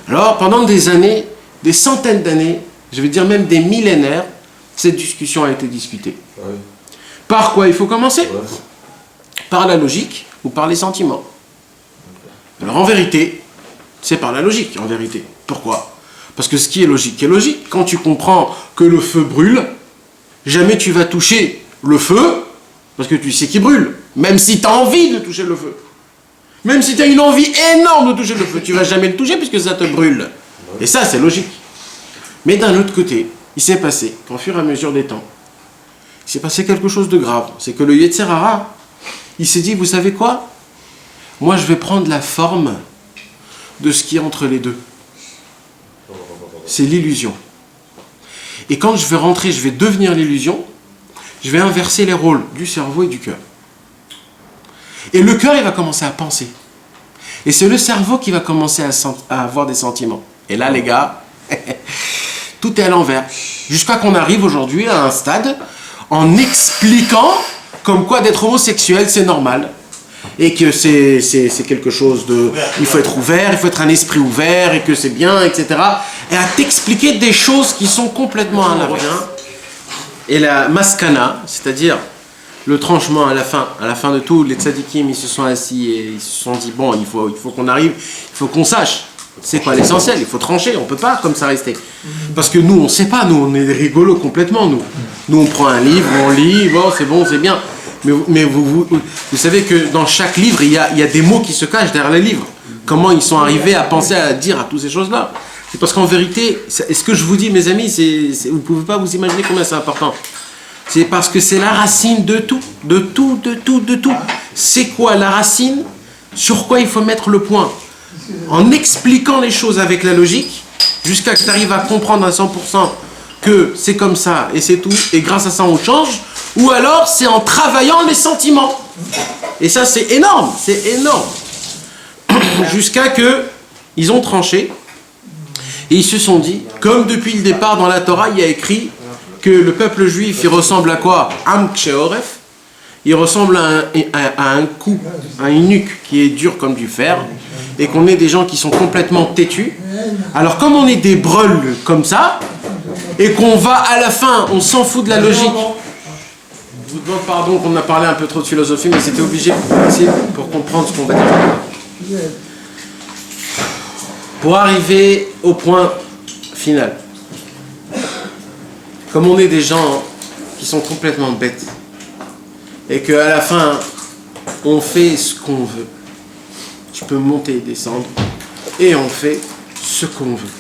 Speaker 1: Alors, pendant des années, des centaines d'années, je vais dire même des millénaires, cette discussion a été discutée.
Speaker 3: Ouais.
Speaker 1: Par quoi il faut commencer?
Speaker 3: Ouais.
Speaker 1: Par la logique ou par les sentiments? Alors en vérité, c'est par la logique, en vérité. Pourquoi? Parce que ce qui est logique est logique. Quand tu comprends que le feu brûle, jamais tu vas toucher le feu, parce que tu sais qu'il brûle. Même si tu as envie de toucher le feu. Même si tu as une envie énorme de toucher le feu, tu ne vas jamais le toucher puisque ça te brûle. Et ça, c'est logique. Mais d'un autre côté, il s'est passé qu'au fur et à mesure des temps, il s'est passé quelque chose de grave. C'est que le Yetzer Hara, il s'est dit, vous savez quoi? Moi, je vais prendre la forme de ce qui est entre les deux. C'est l'illusion. Et quand je vais rentrer, je vais devenir l'illusion, je vais inverser les rôles du cerveau et du cœur. Et le cœur, il va commencer à penser. Et c'est le cerveau qui va commencer à avoir des sentiments. Et là, les gars, tout est à l'envers. Jusqu'à qu'on arrive aujourd'hui à un stade en expliquant comme quoi d'être homosexuel, c'est normal. Et que c'est quelque chose de... Il faut être ouvert, il faut être un esprit ouvert, et que c'est bien, etc. Et à t'expliquer des choses qui sont complètement à l'envers. Et la maskana, c'est-à-dire le tranchement à la fin de tout, les tzadikim, ils se sont assis et ils se sont dit, bon, il faut qu'on arrive, il faut qu'on sache. C'est pas l'essentiel, il faut trancher, on peut pas comme ça rester. Parce que nous, on sait pas, nous, on est rigolos complètement, nous. Nous, on prend un livre, on lit, bon, c'est bien. Mais vous savez que dans chaque livre, il y a des mots qui se cachent derrière les livres. Comment ils sont arrivés à penser à dire à toutes ces choses-là? C'est parce qu'en vérité, ce que je vous dis, mes amis, vous ne pouvez pas vous imaginer combien c'est important. C'est parce que c'est la racine de tout. De tout. C'est quoi la racine? Sur quoi il faut mettre le point? En expliquant les choses avec la logique, jusqu'à que tu arrives à comprendre à 100% que c'est comme ça et c'est tout, et grâce à ça on change, ou alors c'est en travaillant les sentiments. Et ça c'est énorme. Jusqu'à que ils ont tranché, et ils se sont dit, comme depuis le départ dans la Torah, il y a écrit que le peuple juif, il ressemble à quoi? Am Ksheoref. Il ressemble à un cou, à une nuque qui est dure comme du fer, et qu'on est des gens qui sont complètement têtus. Alors comme on est des breuls comme ça, et qu'on va à la fin, on s'en fout de la logique. Je vous demande pardon qu'on a parlé un peu trop de philosophie, mais c'était obligé pour comprendre ce qu'on va dire. Pour arriver au point final. Comme on est des gens qui sont complètement bêtes, et qu'à la fin, on fait ce qu'on veut. Je peux monter et descendre, et on fait ce qu'on veut.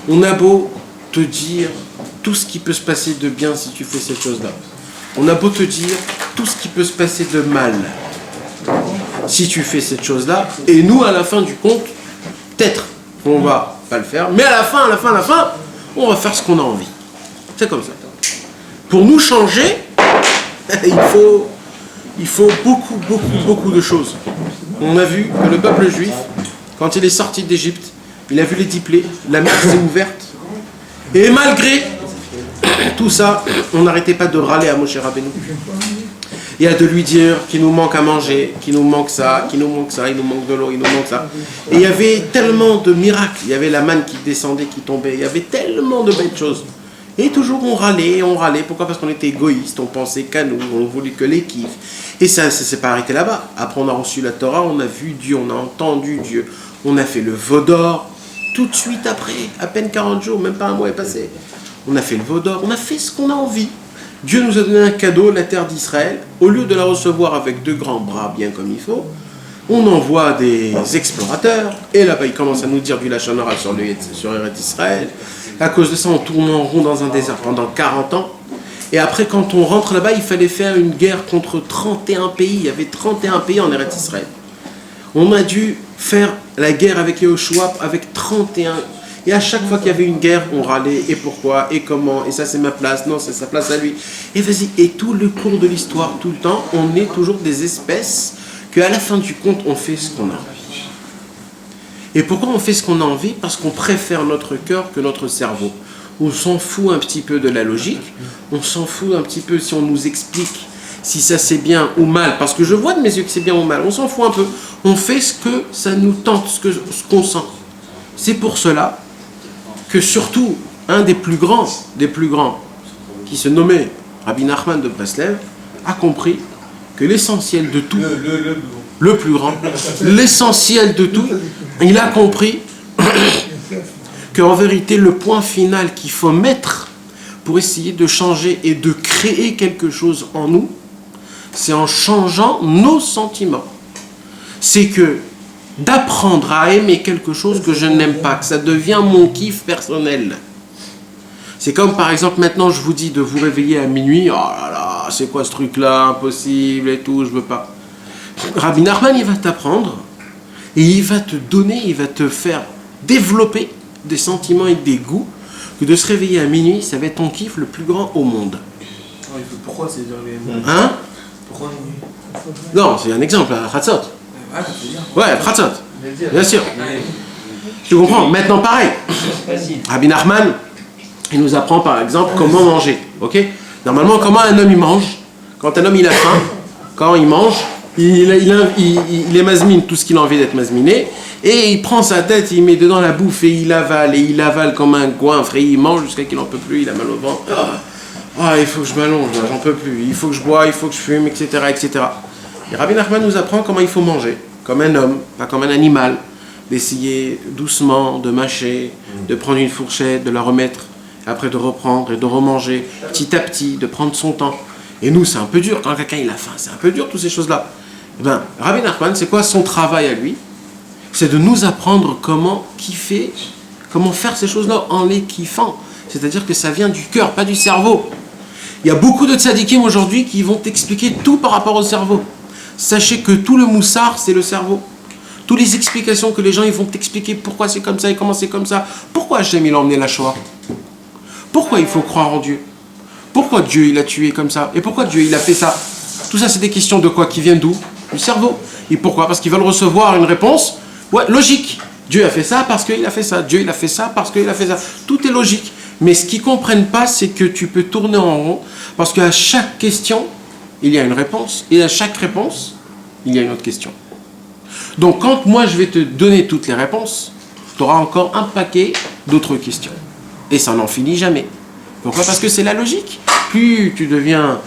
Speaker 1: On a beau te dire tout ce qui peut se passer de bien si tu fais cette chose-là. On a beau te dire tout ce qui peut se passer de mal si tu fais cette chose-là. Et nous, à la fin du compte, peut-être on va pas le faire, mais à la fin, on va faire ce qu'on a envie. C'est comme ça. Pour nous changer, il faut beaucoup de choses. On a vu que le peuple juif, quand il est sorti d'Égypte, il a vu les 10 plaies, la mer s'est ouverte. Et malgré tout ça, on n'arrêtait pas de râler à Moshe Rabbeinu. Et à de lui dire qu'il nous manque à manger, qu'il nous manque ça, qu'il nous manque ça, il nous manque de l'eau, il nous manque ça. Et il y avait tellement de miracles. Il y avait la manne qui descendait, qui tombait. Il y avait tellement de belles choses. Et toujours on râlait. Pourquoi? Parce qu'on était égoïste, on pensait qu'à nous, on voulait que les kiffs. Et ça ne s'est pas arrêté là-bas. Après on a reçu la Torah, on a vu Dieu, on a entendu Dieu. On a fait le veau d'or. Tout de suite après, à peine 40 jours, même pas un mois est passé. On a fait le veau d'or, on a fait ce qu'on a envie. Dieu nous a donné un cadeau, la terre d'Israël. Au lieu de la recevoir avec 2 grands bras bien comme il faut, on envoie des explorateurs. Et là-bas, ils commencent à nous dire du Lachon Hara sur Eretz Israël. À cause de ça, on tourne en rond dans un désert pendant 40 ans. Et après, quand on rentre là-bas, il fallait faire une guerre contre 31 pays. Il y avait 31 pays en Eretz Israël. On a dû faire la guerre avec Yehoshua avec 31. Et à chaque fois qu'il y avait une guerre, on râlait. Et pourquoi? Et comment? Et ça, c'est ma place. Non, c'est sa place à lui. Et vas-y. Et tout le cours de l'histoire, tout le temps, on est toujours des espèces qu'à la fin du compte, on fait ce qu'on a envie. Et pourquoi on fait ce qu'on a envie? Parce qu'on préfère notre cœur que notre cerveau. On s'en fout un petit peu de la logique. On s'en fout un petit peu si on nous explique si ça c'est bien ou mal. Parce que je vois de mes yeux que c'est bien ou mal. On s'en fout un peu. On fait ce que ça nous tente, ce qu'on sent. C'est pour cela que surtout un des plus grands, qui se nommait Rabbi Nachman de Breslev, a compris que l'essentiel de tout, le plus grand, l'essentiel de tout, il a compris qu'en vérité, le point final qu'il faut mettre pour essayer de changer et de créer quelque chose en nous, c'est en changeant nos sentiments. C'est que d'apprendre à aimer quelque chose que je n'aime pas, que ça devient mon kiff personnel. C'est comme par exemple maintenant je vous dis de vous réveiller à minuit, oh là là, c'est quoi ce truc-là, impossible et tout, je veux pas. Rabbi Nachman, il va t'apprendre et il va te donner, il va te faire développer des sentiments et des goûts, que de se réveiller à minuit, ça va être ton kiff le plus grand au monde.
Speaker 6: Pourquoi c'est de réveiller?
Speaker 1: Hein?
Speaker 6: Pourquoi?
Speaker 1: Non, c'est un exemple, Khatzot.
Speaker 6: Ah, c'est bien.
Speaker 1: Ouais, Khatzot, bien sûr. Tu comprends? Maintenant, pareil. Rabbi Nachman, il nous apprend par exemple comment manger. Ok? Normalement, comment un homme il mange? Quand un homme il a faim, quand il mange, il émasmine tout ce qu'il a envie d'être masminé, et il prend sa tête, il met dedans la bouffe et il avale comme un goinfre, et il mange jusqu'à qu'il n'en peut plus, il a mal au ventre. Ah, il faut que je m'allonge, j'en peux plus, il faut que je bois, il faut que je fume, etc. etc. Et Rabbi Nachman nous apprend comment il faut manger, comme un homme, pas comme un animal, d'essayer doucement de mâcher, de prendre une fourchette, de la remettre, après de reprendre et de remanger petit à petit, de prendre son temps. Et nous, c'est un peu dur, quand quelqu'un il a faim, c'est un peu dur, toutes ces choses-là. Eh bien, Rabbi Nachman, c'est quoi son travail à lui? C'est de nous apprendre comment kiffer, comment faire ces choses-là en les kiffant. C'est-à-dire que ça vient du cœur, pas du cerveau. Il y a beaucoup de tzadikim aujourd'hui qui vont t'expliquer tout par rapport au cerveau. Sachez que tout le moussard, c'est le cerveau. Toutes les explications que les gens ils vont t'expliquer pourquoi c'est comme ça et comment c'est comme ça. Pourquoi Hachem il a emmené la Shoah? Pourquoi il faut croire en Dieu? Pourquoi Dieu il a tué comme ça? Et pourquoi Dieu il a fait ça? Tout ça c'est des questions de quoi? Qui viennent d'où? Du cerveau. Et pourquoi? Parce qu'ils veulent recevoir une réponse logique. Dieu a fait ça parce qu'il a fait ça. Dieu il a fait ça parce qu'il a fait ça. Tout est logique. Mais ce qu'ils ne comprennent pas, c'est que tu peux tourner en rond, parce qu'à chaque question, il y a une réponse, et à chaque réponse, il y a une autre question. Donc quand moi je vais te donner toutes les réponses, tu auras encore un paquet d'autres questions. Et ça n'en finit jamais. Pourquoi? Parce que c'est la logique. Plus tu deviens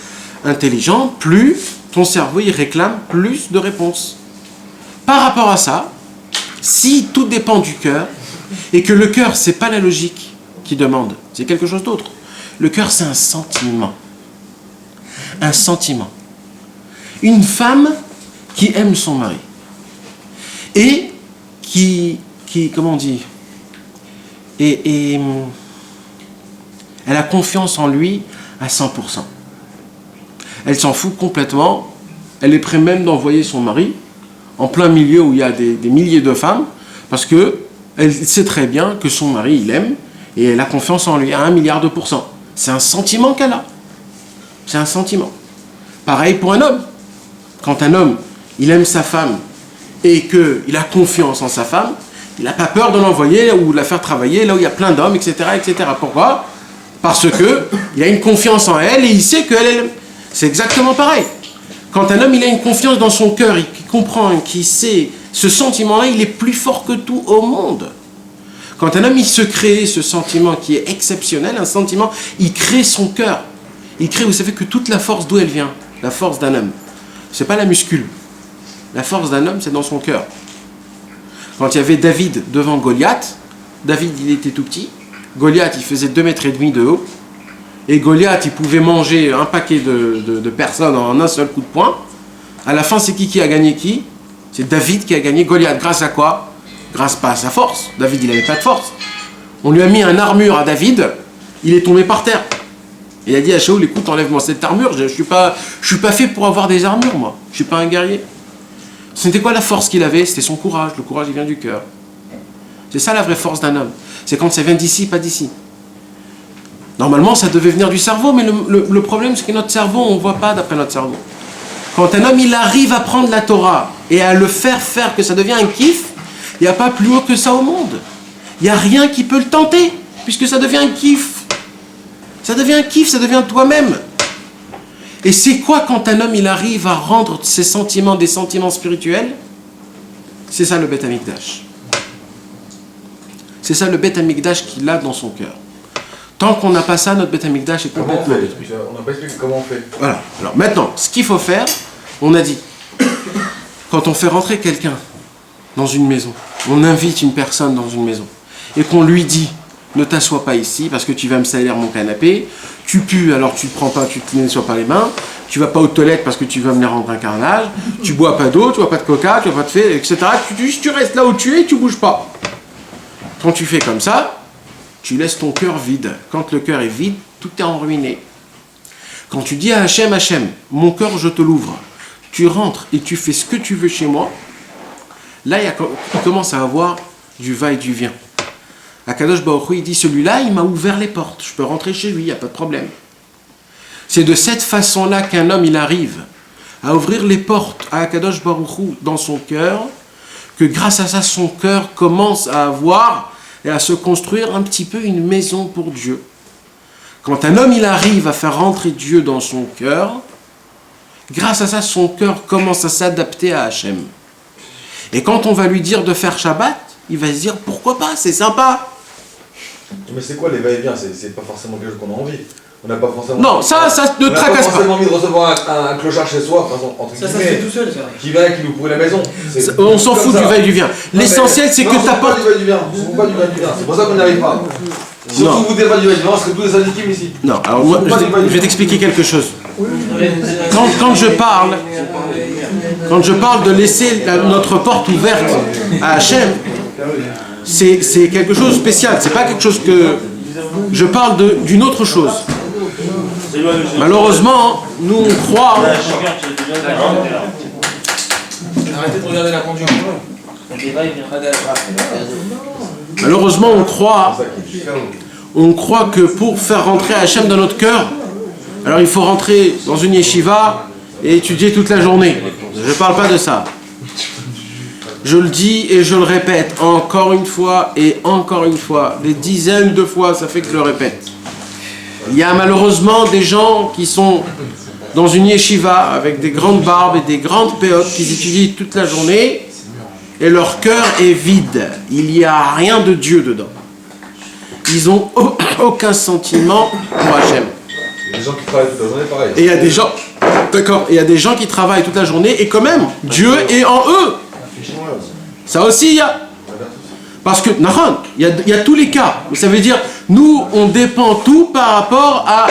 Speaker 1: intelligent, plus ton cerveau il réclame plus de réponses. Par rapport à ça, si tout dépend du cœur, et que le cœur, c'est pas la logique qui demande, c'est quelque chose d'autre. Le cœur, c'est un sentiment. Un sentiment. Une femme qui aime son mari. Et qui comment on dit, et elle a confiance en lui à 100%. Elle s'en fout complètement. Elle est prête même d'envoyer son mari en plein milieu où il y a des milliers de femmes, parce que elle sait très bien que son mari, il l'aime, et elle a confiance en lui à 1 milliard de pourcents. C'est un sentiment qu'elle a. C'est un sentiment. Pareil pour un homme. Quand un homme, il aime sa femme et qu'il a confiance en sa femme, il n'a pas peur de l'envoyer ou de la faire travailler là où il y a plein d'hommes, etc., etc. Pourquoi? Parce qu'il a une confiance en elle et il sait qu'elle aime. C'est exactement pareil. Quand un homme, il a une confiance dans son cœur, il comprend, qu'il sait, ce sentiment-là, il est plus fort que tout au monde. Quand un homme, il se crée ce sentiment qui est exceptionnel, un sentiment, il crée son cœur. Il crée, vous savez que toute la force, d'où elle vient? La force d'un homme. C'est pas la muscule. La force d'un homme, c'est dans son cœur. Quand il y avait David devant Goliath, David, il était tout petit. Goliath, il faisait 2,5 mètres de haut. Et Goliath, il pouvait manger un paquet de personnes en un seul coup de poing. À la fin, c'est qui a gagné qui? C'est David qui a gagné Goliath. Grâce à quoi? Grâce pas à sa force. David, il n'avait pas de force. On lui a mis un armure à David, il est tombé par terre. Il a dit à Shaoul, écoute, enlève-moi cette armure, je suis pas fait pour avoir des armures, moi. Je suis pas un guerrier. C'était quoi la force qu'il avait? C'était son courage. Le courage, il vient du cœur. C'est ça la vraie force d'un homme. C'est quand ça vient d'ici, pas d'ici. Normalement, ça devait venir du cerveau, mais le problème, c'est que notre cerveau, on ne voit pas d'après notre cerveau. Quand un homme, il arrive à prendre la Torah et à le faire que ça devient un kiff, il n'y a pas plus haut que ça au monde. Il n'y a rien qui peut le tenter, puisque ça devient un kiff. Ça devient un kiff, ça devient toi-même. Et c'est quoi quand un homme, il arrive à rendre ses sentiments des sentiments spirituels? C'est ça le Beth Amikdash. C'est ça le Beth Amikdash qu'il a dans son cœur. Tant qu'on n'a pas ça, notre Beth Amikdash est complètement détruit.
Speaker 3: On n'a pas expliqué comment on fait.
Speaker 1: Voilà. Alors maintenant, ce qu'il faut faire, on a dit, quand on fait rentrer quelqu'un dans une maison, on invite une personne dans une maison, et qu'on lui dit, ne t'assois pas ici parce que tu vas me salir mon canapé, tu pues alors tu ne prends pas, tu ne nettoies pas les mains, tu vas pas aux toilettes parce que tu vas me les rendre un carnage, tu bois pas d'eau, tu bois pas de coca, tu bois pas de fée, etc. Tu restes là où tu es et tu bouges pas. Quand tu fais comme ça, tu laisses ton cœur vide. Quand le cœur est vide, tout est en ruiné. Quand tu dis à Hachem, Hachem, mon cœur je te l'ouvre, tu rentres et tu fais ce que tu veux chez moi, là il commence à avoir du va et du vient. Akadosh Baruch Hu, il dit, celui-là, il m'a ouvert les portes, je peux rentrer chez lui, il n'y a pas de problème. C'est de cette façon-là qu'un homme, il arrive à ouvrir les portes à Akadosh Baruch Hu dans son cœur, que grâce à ça, son cœur commence à avoir et à se construire un petit peu une maison pour Dieu. Quand un homme, il arrive à faire rentrer Dieu dans son cœur, grâce à ça, son cœur commence à s'adapter à Hachem. Et quand on va lui dire de faire Shabbat, il va se dire, pourquoi pas, c'est sympa.
Speaker 3: Mais c'est quoi les va-et-vient? C'est pas forcément quelque chose qu'on a envie. On n'a pas forcément.
Speaker 1: Non, ça ne tracasse
Speaker 3: On n'a pas forcément
Speaker 1: pas.
Speaker 3: envie de recevoir un clochard chez soi, entre
Speaker 2: Ça se
Speaker 3: guillemets,
Speaker 2: fait tout seul, ça.
Speaker 3: qui vient et qui nous pourrit la maison.
Speaker 1: On s'en fout du va et du vient. L'essentiel, c'est que tu apportes.
Speaker 3: pas du va-et-vient. On s'en fout pas du va-et-vient. C'est pour ça qu'on n'y arrive pas. Si on vous débat du va-et-vient, on serait tous des sadikim ici.
Speaker 1: Non, alors moi, je vais t'expliquer quelque chose. Quand je parle de laisser notre porte ouverte à Hachem, c'est quelque chose de spécial. C'est pas quelque chose que. Je parle d'une autre chose. Malheureusement, nous on croit.
Speaker 2: Arrêtez de regarder la conduite.
Speaker 1: Malheureusement, on croit que pour faire rentrer Hachem dans notre cœur, alors il faut rentrer dans une yeshiva et étudier toute la journée. Je ne parle pas de ça. Je le dis et je le répète encore une fois et encore une fois, des dizaines de fois, ça fait que je le répète. Il y a malheureusement des gens qui sont dans une yeshiva avec des grandes barbes et des grandes péotes qui étudient toute la journée et leur cœur est vide. Il n'y a rien de Dieu dedans. Ils n'ont aucun sentiment pour Hachem.
Speaker 3: Il y a des gens qui travaillent toute la journée, pareil.
Speaker 1: Et il y a des gens, d'accord, il y a des gens qui travaillent toute la journée et quand même, Dieu est en eux. Ça aussi, il y a. Parce que, il y a tous les cas. Ça veut dire, nous, on dépend tout par rapport à,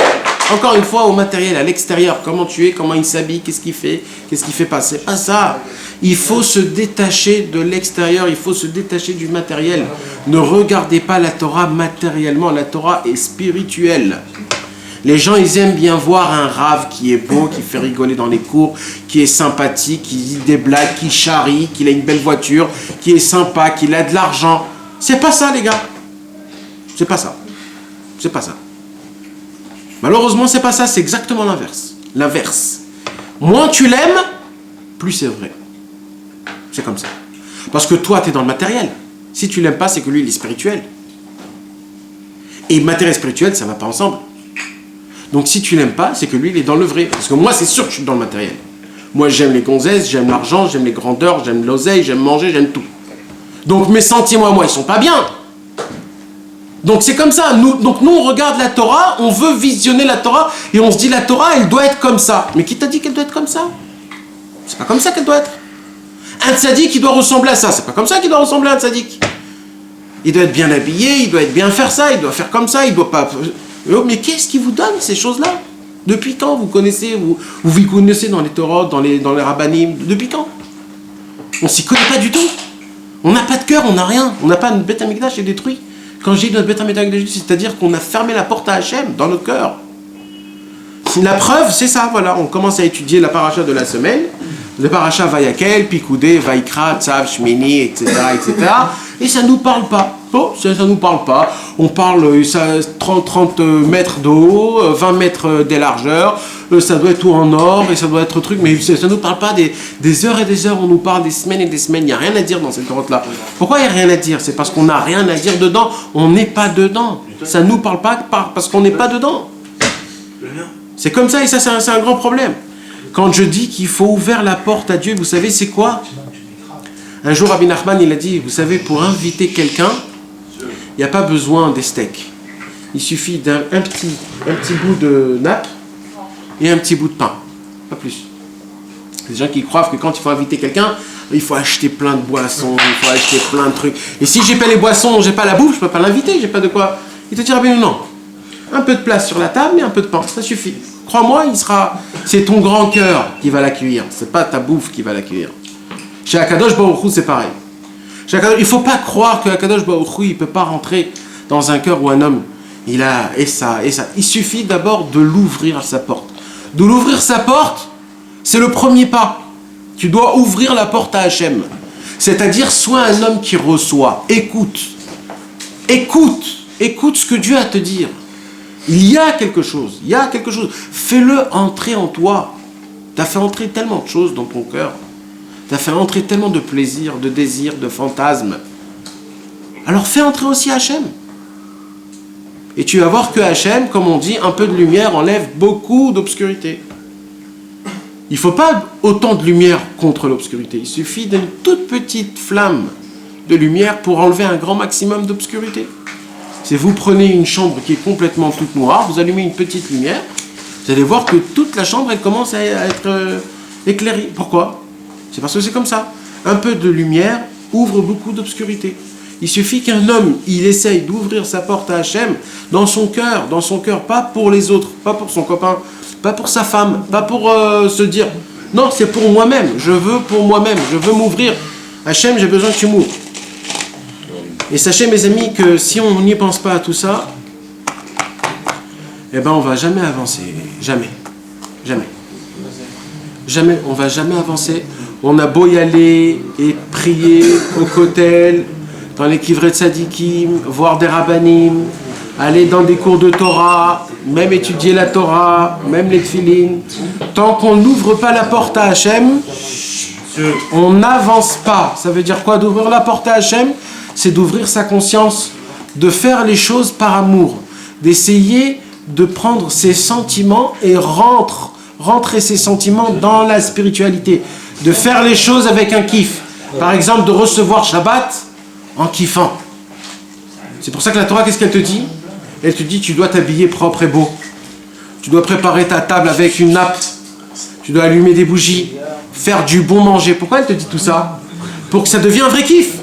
Speaker 1: encore une fois, au matériel, à l'extérieur. Comment tu es, comment il s'habille, qu'est-ce qu'il fait pas. C'est pas ça. Il faut se détacher de l'extérieur, il faut se détacher du matériel. Ne regardez pas la Torah matériellement, la Torah est spirituelle. Les gens, ils aiment bien voir un rave qui est beau, qui fait rigoler dans les cours, qui est sympathique, qui dit des blagues, qui charrie, qui a une belle voiture, qui est sympa, qui a de l'argent. C'est pas ça, les gars. C'est pas ça. C'est pas ça. Malheureusement, c'est pas ça, c'est exactement l'inverse. L'inverse. Moins tu l'aimes, plus c'est vrai. C'est comme ça. Parce que toi, tu es dans le matériel. Si tu l'aimes pas, c'est que lui, il est spirituel. Et matériel et spirituel, ça va pas ensemble. Donc si tu l'aimes pas, c'est que lui, il est dans le vrai. Parce que moi, c'est sûr que je suis dans le matériel. Moi, j'aime les gonzesses, j'aime l'argent, j'aime les grandeurs, j'aime l'oseille, j'aime manger, j'aime tout. Donc mes sentiments, moi, ils sont pas bien. Donc c'est comme ça. Nous, on regarde la Torah, on veut visionner la Torah, et on se dit, la Torah, elle doit être comme ça. Mais qui t'a dit qu'elle doit être comme ça? C'est pas comme ça qu'elle doit être. Un tzaddik, il doit ressembler à ça. C'est pas comme ça qu'il doit ressembler à un tzaddik. Il doit être bien habillé, il doit être bien faire ça, il doit faire comme ça, il doit pas... Mais qu'est-ce qui vous donne ces choses-là? Depuis quand vous connaissez, vous connaissez dans les Torahs, dans les rabbanim? Depuis quand? On s'y connaît pas du tout. On n'a pas de cœur, on n'a rien. On n'a pas une Beth Amikdash qui est détruit. Quand je dis notre Beth Amikdash, c'est-à-dire qu'on a fermé la porte à Hachem dans notre cœur. La preuve, c'est ça, voilà. On commence à étudier la paracha de la semaine. Le paracha Vayakel, Pikoudé, Vaikra, Tzav, Shmini, etc., etc. Et ça ne nous parle pas. Oh, ça ne nous parle pas. On parle 30 mètres de haut, 20 mètres de largeur, ça doit être tout en or, et ça doit être truc, mais ça ne nous parle pas des heures et des heures, on nous parle des semaines et des semaines, il n'y a rien à dire dans cette grotte-là. Pourquoi il n'y a rien à dire? C'est parce qu'on n'a rien à dire dedans, on n'est pas dedans. Ça ne nous parle pas parce qu'on n'est pas dedans. C'est comme ça, et ça c'est un grand problème. Quand je dis qu'il faut ouvrir la porte à Dieu, vous savez c'est quoi? Un jour, Rabbi Nachman, il a dit, vous savez, pour inviter quelqu'un, il n'y a pas besoin des steaks. Il suffit d'un petit bout de nappe et un petit bout de pain. Pas plus. Il y a des gens qui croient que quand il faut inviter quelqu'un, il faut acheter plein de boissons, il faut acheter plein de trucs. Et si j'ai pas les boissons, j'ai pas la bouffe, je peux pas l'inviter, j'ai pas de quoi. Il te dira, bien non. Un peu de place sur la table et un peu de pain, ça suffit. Crois-moi, c'est ton grand cœur qui va l'accueillir. C'est pas ta bouffe qui va l'accueillir. Chez Akadosh Baruch Hu, c'est pareil. Il ne faut pas croire que Akadosh Baruch Hu, il ne peut pas rentrer dans un cœur où un homme, il a et ça, et ça. Il suffit d'abord de l'ouvrir sa porte. De l'ouvrir sa porte, c'est le premier pas. Tu dois ouvrir la porte à Hachem. C'est-à-dire, sois un homme qui reçoit. Écoute ce que Dieu a à te dire. Il y a quelque chose. Fais-le entrer en toi. Tu as fait entrer tellement de choses dans ton cœur. Tu as fait entrer tellement de plaisir, de désir, de fantasmes. Alors fais entrer aussi Hachem. Et tu vas voir que Hachem, comme on dit, un peu de lumière enlève beaucoup d'obscurité. Il ne faut pas autant de lumière contre l'obscurité. Il suffit d'une toute petite flamme de lumière pour enlever un grand maximum d'obscurité. Si vous prenez une chambre qui est complètement toute noire, vous allumez une petite lumière, vous allez voir que toute la chambre, elle commence à être éclairée. Pourquoi? C'est parce que c'est comme ça. Un peu de lumière ouvre beaucoup d'obscurité. Il suffit qu'un homme, il essaye d'ouvrir sa porte à Hachem dans son cœur, pas pour les autres, pas pour son copain, pas pour sa femme, pas pour se dire, non, c'est pour moi-même, je veux pour moi-même, je veux m'ouvrir. Hachem, j'ai besoin que tu m'ouvres. Et sachez, mes amis, que si on n'y pense pas à tout ça, eh ben, on va jamais avancer. Jamais. On va jamais avancer. On a beau y aller et prier au kotel, dans les kivrei tzadikim, voir des rabbanim, aller dans des cours de Torah, même étudier la Torah, même les tfilin. Tant qu'on n'ouvre pas la porte à Hachem, on n'avance pas. Ça veut dire quoi d'ouvrir la porte à Hachem? C'est d'ouvrir sa conscience, de faire les choses par amour, d'essayer de prendre ses sentiments et rentrer ses sentiments dans la spiritualité, de faire les choses avec un kiff. Par exemple, de recevoir Shabbat en kiffant. C'est pour ça que la Torah, qu'est-ce qu'elle te dit? Elle te dit, tu dois t'habiller propre et beau. Tu dois préparer ta table avec une nappe. Tu dois allumer des bougies, faire du bon manger. Pourquoi elle te dit tout ça? Pour que ça devienne un vrai kiff.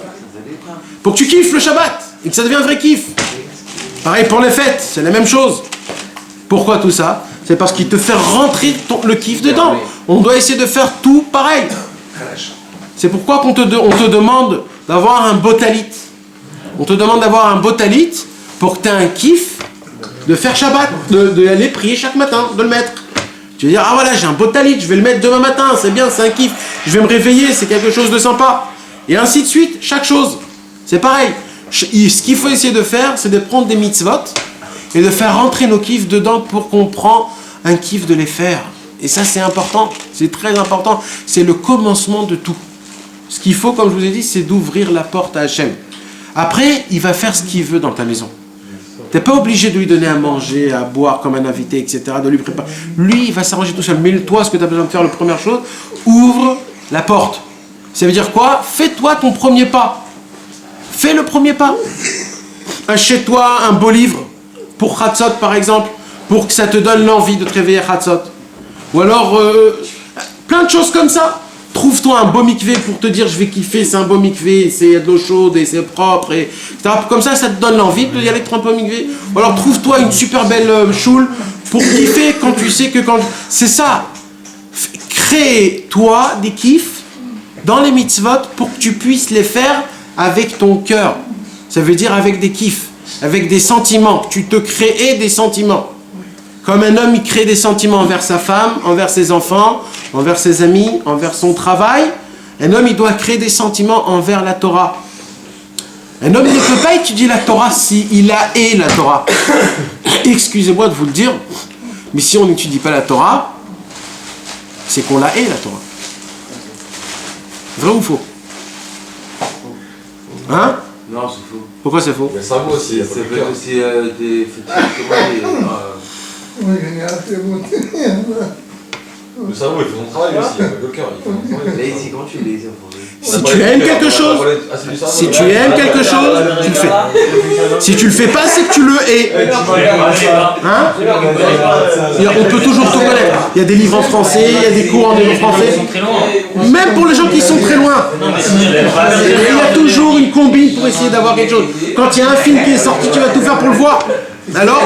Speaker 1: Pour que tu kiffes le Shabbat et que ça devienne un vrai kiff. Pareil pour les fêtes, c'est la même chose. Pourquoi tout ça? C'est parce qu'il te fait rentrer le kiff dedans. On doit essayer de faire tout pareil. C'est pourquoi on te demande d'avoir un beau talit. On te demande d'avoir un beau talit pour que tu aies un kiff de faire Shabbat, de aller prier chaque matin, de le mettre. Tu vas dire, ah voilà, j'ai un beau talit, je vais le mettre demain matin, c'est bien, c'est un kiff. Je vais me réveiller, c'est quelque chose de sympa. Et ainsi de suite, chaque chose. C'est pareil. Ce qu'il faut essayer de faire, c'est de prendre des mitzvot et de faire rentrer nos kiffs dedans pour qu'on prend un kiff de les faire. Et ça, c'est important, c'est très important. C'est le commencement de tout. Ce qu'il faut, comme je vous ai dit, c'est d'ouvrir la porte à Hachem. Après, il va faire ce qu'il veut dans ta maison. Tu n'es pas obligé de lui donner à manger, à boire comme un invité, etc., de lui préparer. Lui, il va s'arranger tout seul. Mais toi, ce que tu as besoin de faire, la première chose, ouvre la porte. Ça veut dire quoi? Fais-toi ton premier pas. Fais le premier pas. Achète-toi un beau livre pour Chatzot, par exemple, pour que ça te donne l'envie de te réveiller à Chatzot. Ou alors, plein de choses comme ça. Trouve-toi un beau mikvé pour te dire je vais kiffer, c'est un beau mikvé, c'est de l'eau chaude et c'est propre. Et, etc. Comme ça, ça te donne l'envie de y aller te un peu mikvé. Ou alors trouve-toi une super belle choule pour kiffer quand tu sais que quand... C'est ça. Crée-toi des kiffs dans les mitzvot pour que tu puisses les faire avec ton cœur. Ça veut dire avec des kiffs, avec des sentiments. Tu te crées des sentiments. Comme un homme, il crée des sentiments envers sa femme, envers ses enfants, envers ses amis, envers son travail. Un homme, il doit créer des sentiments envers la Torah. Un homme, il ne peut pas étudier la Torah s'il a la Torah. Excusez-moi de vous le dire, mais si on n'étudie pas la Torah, c'est qu'on la la Torah. Vrai ou faux? Hein?
Speaker 6: Non, c'est faux.
Speaker 1: Pourquoi c'est faux?
Speaker 3: Mais ça vaut aussi.
Speaker 6: Ça peut être aussi des...
Speaker 3: Le cerveau, il fait son travail aussi, avec le cœur, il fait son travail.
Speaker 6: Lazy, comment tu es lazy en français?
Speaker 1: Si tu aimes quelque chose, si tu aimes quelque chose, tu le fais. Si tu le fais pas, c'est que tu le hais. Hein? On peut toujours tout connaître. Il y a des livres en français, il y a des cours en livre français. Même pour les gens qui sont très loin. Il y a toujours une combine pour essayer d'avoir quelque chose. Quand il y a un film qui est sorti, tu vas tout faire pour le voir. Alors,